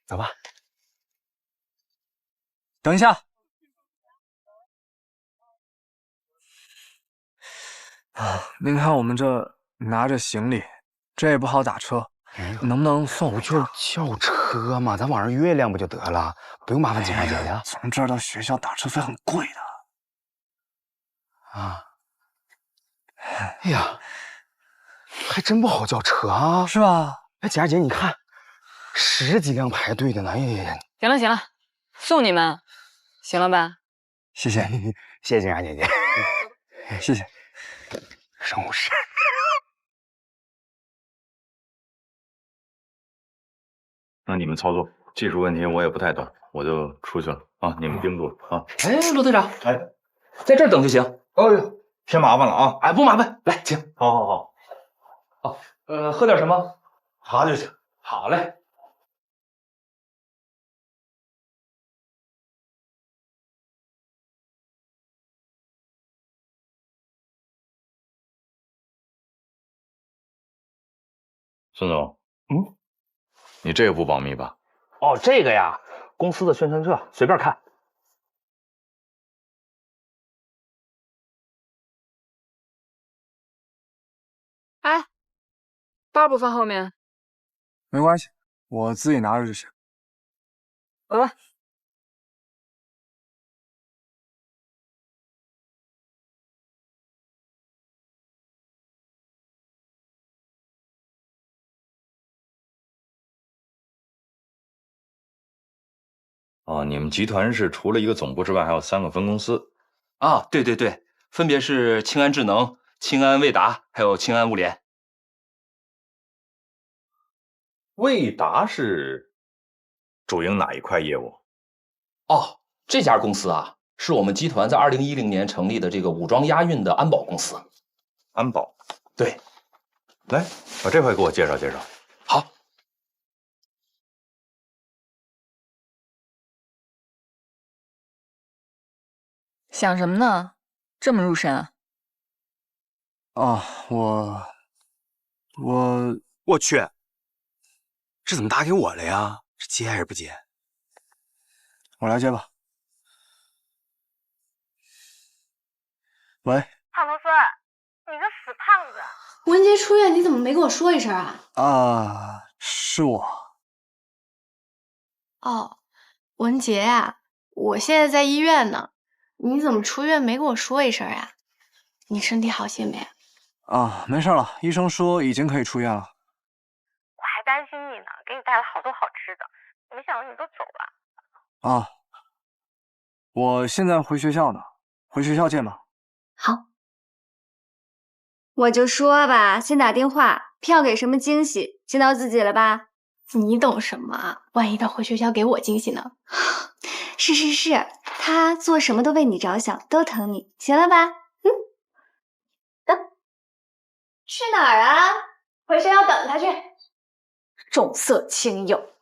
Speaker 9: 走吧。
Speaker 3: 等一下。您看我们这拿着行李，这也不好打车，能不能送我
Speaker 9: 就叫车嘛，咱网上约辆不就得了，不用麻烦警察姐姐。
Speaker 3: 从这儿到学校打车费很贵的。
Speaker 9: 哎呀，还真不好叫车啊，
Speaker 3: 是吧？
Speaker 9: 哎，警察姐，你看，10几辆排队的呢。哎，
Speaker 16: 行了行了，送你们，行了吧？
Speaker 3: 谢谢，
Speaker 9: 谢谢警察姐姐，
Speaker 3: 谢谢。
Speaker 9: 生物师。
Speaker 5: 那你们操作，技术问题我也不太懂，我就出去了啊，你们盯住了啊。
Speaker 8: 哎，罗队长，在这儿等就行。
Speaker 5: 哎呦，添麻烦了啊！
Speaker 8: 哎，不麻烦，来，请。
Speaker 5: 好。
Speaker 8: 喝点什么？
Speaker 5: 茶就行。
Speaker 8: 好嘞。
Speaker 5: 孙总，你这个不保密吧？
Speaker 15: 哦，这个呀，公司的宣传册随便看。
Speaker 16: 哎，包不放后面？
Speaker 3: 没关系，我自己拿着就行。
Speaker 16: 走吧。
Speaker 5: 哦，你们集团是除了一个总部之外，还有3个分公司。
Speaker 8: 啊，对对对，分别是庆安智能、庆安卫达，还有庆安物联。
Speaker 5: 卫达是主营哪一块业务？
Speaker 12: 哦，这家公司啊，是我们集团在2010年成立的这个武装押运的安保公司。
Speaker 5: 安保？
Speaker 12: 对。
Speaker 5: 来，把这块给我介绍介绍。
Speaker 12: 好。
Speaker 16: 想什么呢？这么入神啊？
Speaker 3: 哦，
Speaker 9: 我去，这怎么打给我了呀？是接还是不接？
Speaker 3: 我来接吧。喂，
Speaker 17: 胖头孙，你个死胖子！
Speaker 21: 文杰出院，你怎么没跟我说一声啊？
Speaker 3: 是我。
Speaker 21: 哦，文杰啊，我现在在医院呢，你怎么出院没跟我说一声呀？你身体好些没？
Speaker 3: 没事了，医生说已经可以出院了。
Speaker 17: 我还担心你呢，给你带了好多好吃的，没想到你都走了。
Speaker 3: 我现在回学校呢，回学校见吧。
Speaker 22: 好，我就说吧，先打电话，票给什么惊喜，先到自己了吧。
Speaker 21: 你懂什么啊？万一他回学校给我惊喜呢？
Speaker 22: 是，他做什么都为你着想，都疼你，行了吧？去哪儿啊？
Speaker 21: 回学校等他去。
Speaker 22: 重色轻友。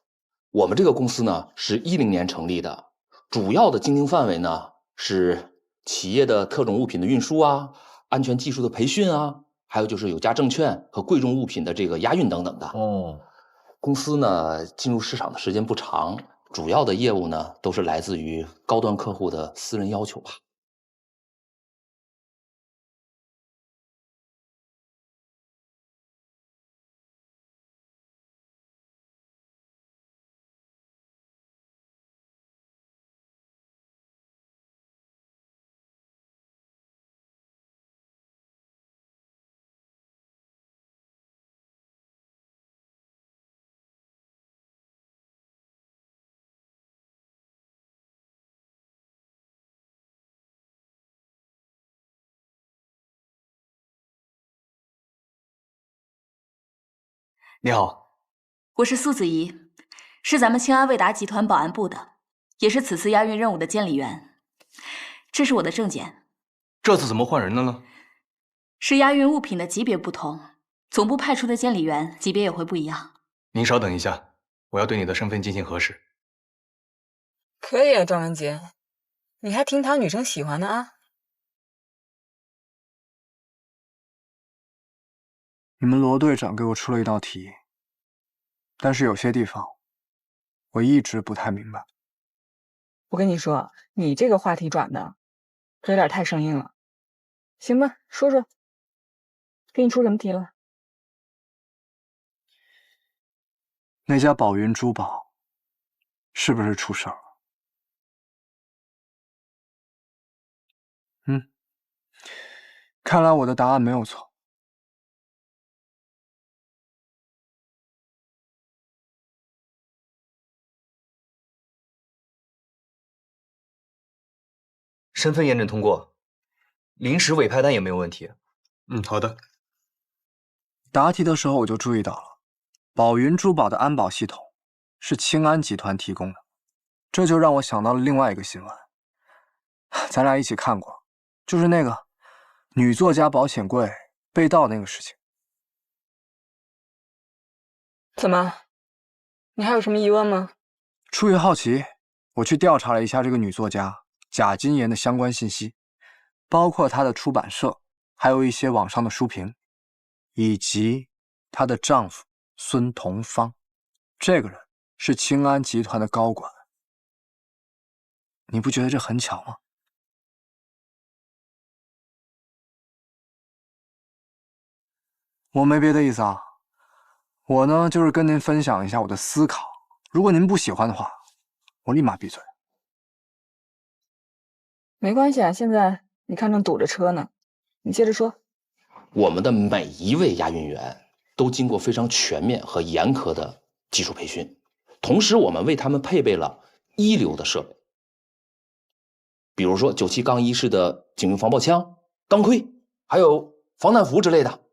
Speaker 12: 我们这个公司呢是10年成立的，主要的经营范围呢是企业的特种物品的运输啊，安全技术的培训啊，还有就是有价证券和贵重物品的这个押运等等的。公司呢进入市场的时间不长，主要的业务呢都是来自于高端客户的私人要求吧。
Speaker 3: 你好，
Speaker 7: 我是苏子怡，是咱们清安卫达集团保安部的，也是此次押运任务的监理员。这是我的证件。
Speaker 3: 这次怎么换人了呢？
Speaker 7: 是押运物品的级别不同，总部派出的监理员级别也会不一样。
Speaker 3: 您稍等一下，我要对你的身份进行核实。
Speaker 16: 可以啊，庄文杰，你还挺讨女生喜欢的啊。
Speaker 3: 你们罗队长给我出了一道题，但是有些地方我一直不太明白。
Speaker 16: 我跟你说，你这个话题转的有点太生硬了。行吧，说说，给你出什么题了？
Speaker 3: 那家宝云珠宝是不是出事儿了？看来我的答案没有错。
Speaker 13: 身份验证通过，临时委派单也没有问题。
Speaker 3: 好的。答题的时候我就注意到了，宝云珠宝的安保系统是清安集团提供的，这就让我想到了另外一个新闻，咱俩一起看过，就是那个女作家保险柜被盗那个事情。
Speaker 16: 怎么？你还有什么疑问吗？
Speaker 3: 出于好奇，我去调查了一下这个女作家贾金妍的相关信息，包括她的出版社，还有一些网上的书评，以及她的丈夫孙同芳。这个人是清安集团的高管，你不觉得这很巧吗？我没别的意思啊，我呢就是跟您分享一下我的思考，如果您不喜欢的话，我立马闭嘴。
Speaker 16: 没关系啊，现在你看正堵着车呢，你接着说。
Speaker 12: 我们的每一位押运员都经过非常全面和严苛的技术培训，同时我们为他们配备了一流的设备，比如说97杠1式的警用防爆枪、钢盔，还有防弹服之类的。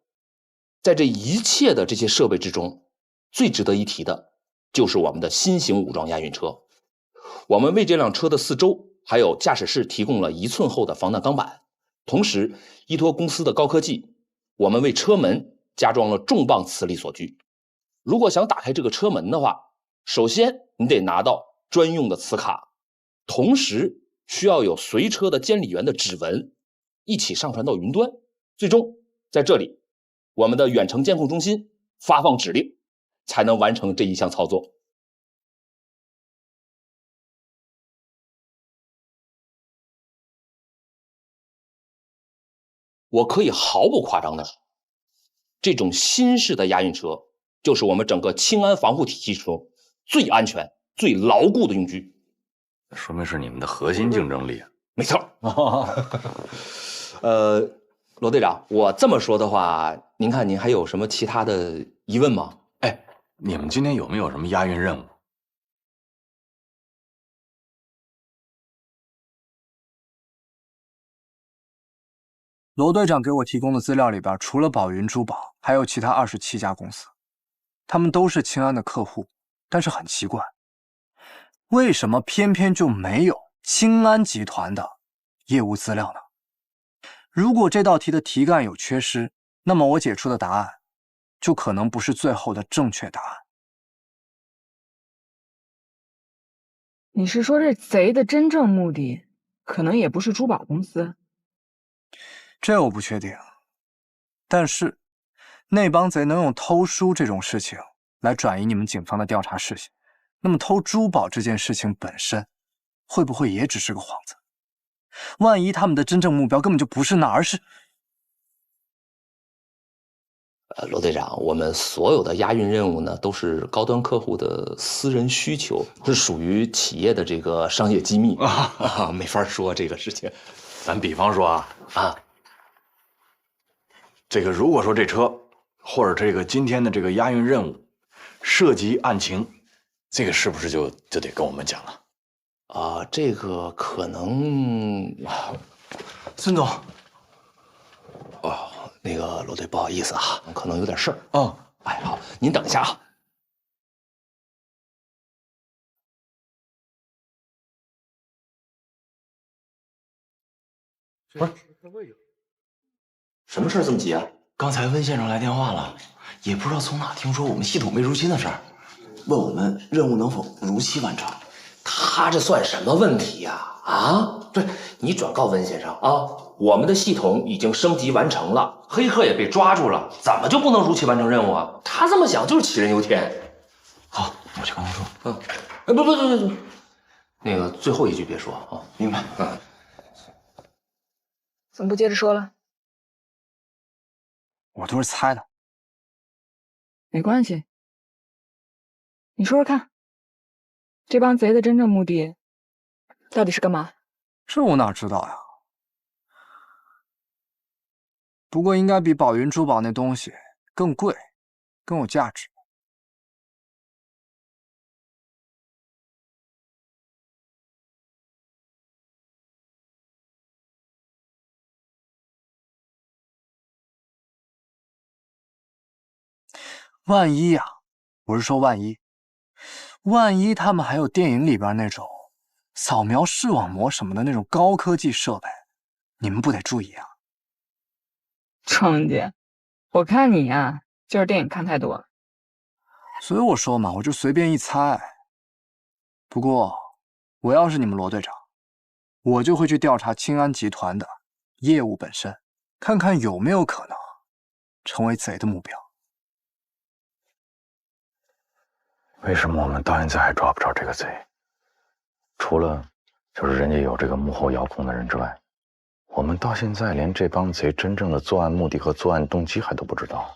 Speaker 12: 在这一切的这些设备之中，最值得一提的就是我们的新型武装押运车。我们为这辆车的四周还有驾驶室提供了1寸厚的防弹钢板，同时依托公司的高科技，我们为车门加装了重磅磁力锁具。如果想打开这个车门的话，首先你得拿到专用的磁卡，同时需要有随车的监理员的指纹一起上传到云端，最终在这里我们的远程监控中心发放指令，才能完成这一项操作。我可以毫不夸张的说，这种新式的押运车就是我们整个轻安防护体系中最安全、最牢固的用具。
Speaker 5: 说明是你们的核心竞争力。
Speaker 12: 没错。罗队长，我这么说的话，您看您还有什么其他的疑问吗？
Speaker 5: 哎，你们今天有没有什么押运任务？
Speaker 3: 罗队长给我提供的资料里边，除了宝云珠宝，还有其他27家公司，他们都是清安的客户。但是很奇怪，为什么偏偏就没有清安集团的业务资料呢？如果这道题的题干有缺失，那么我解出的答案就可能不是最后的正确答案。
Speaker 16: 你是说这贼的真正目的可能也不是珠宝公司？
Speaker 3: 这我不确定，但是那帮贼能用偷书这种事情来转移你们警方的调查视线，那么偷珠宝这件事情本身会不会也只是个幌子？万一他们的真正目标根本就不是那，而是……
Speaker 12: 罗队长，我们所有的押运任务呢，都是高端客户的私人需求，是属于企业的这个商业机密啊，没法说这个事情。
Speaker 5: 咱比方说这个如果说这车或者这个今天的这个押运任务涉及案情，这个是不是就得跟我们讲了？
Speaker 12: 这个可能……
Speaker 13: 孙总，
Speaker 12: 那个罗队，不好意思啊，可能有点事儿。
Speaker 13: 哎，
Speaker 12: 好，您等一下啊。
Speaker 13: 不是，
Speaker 12: 什么事儿这么急啊？
Speaker 13: 刚才温先生来电话了，也不知道从哪听说我们系统被入侵的事儿，问我们任务能否如期完成。
Speaker 12: 他这算什么问题呀？对，你转告温先生啊，我们的系统已经升级完成了，黑客也被抓住了，怎么就不能如期完成任务啊？他这么想就是杞人忧天。
Speaker 13: 好，我去跟他说。
Speaker 12: 不，那个最后一句别说啊。
Speaker 13: 明白。
Speaker 16: 怎么不接着说了？
Speaker 3: 我都是猜的。
Speaker 16: 没关系，你说说看，这帮贼的真正目的到底是干嘛？
Speaker 3: 这我哪知道呀？不过应该比宝云珠宝那东西更贵，更有价值。万一呀，我是说万一他们还有电影里边那种扫描视网膜什么的那种高科技设备，你们不得注意啊？
Speaker 16: 庄姐，我看你呀，就是电影看太多了。
Speaker 3: 所以我说嘛，我就随便一猜。不过我要是你们罗队长，我就会去调查清安集团的业务本身，看看有没有可能成为贼的目标。
Speaker 5: 为什么我们到现在还抓不着这个贼？除了就是人家有这个幕后遥控的人之外，我们到现在连这帮贼真正的作案目的和作案动机还都不知道，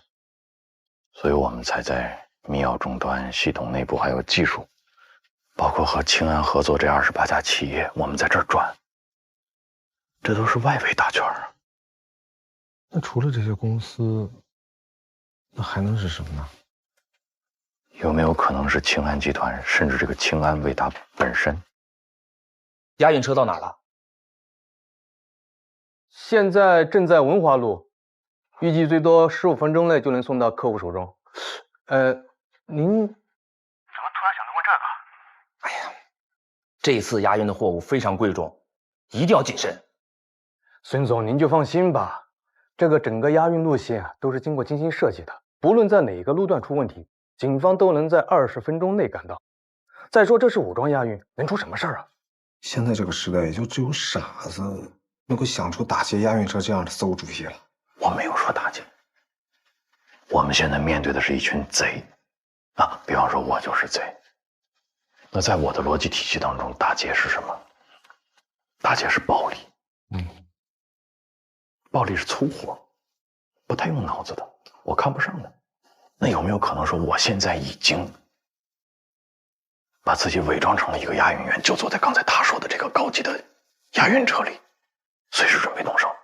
Speaker 5: 所以我们才在密钥终端、系统内部还有技术，包括和清安合作这28家企业，我们在这儿转，这都是外围大圈啊。
Speaker 4: 那除了这些公司，那还能是什么呢？
Speaker 5: 有没有可能是清安集团，甚至这个清安伟达本身？
Speaker 12: 押运车到哪了？
Speaker 18: 现在正在文华路，预计最多15分钟内就能送到客户手中。您怎么突然
Speaker 12: 这次押运的货物非常贵重，一定要谨慎。
Speaker 18: 孙总，您就放心吧，这个整个押运路线都是经过精心设计的，不论在哪个路段出问题，警方都能在20分钟内赶到。再说这是武装押运，能出什么事儿啊？
Speaker 4: 现在这个时代，也就只有傻子能够想出打劫押运车这样的馊主意了。
Speaker 5: 我没有说打劫，我们现在面对的是一群贼啊，比方说我就是贼。那在我的逻辑体系当中，打劫是什么？打劫是暴力，暴力是粗活，不太用脑子的，我看不上的。那有没有可能说，我现在已经把自己伪装成了一个押运员，就坐在刚才他说的这个高级的押运车里，随时准备动手？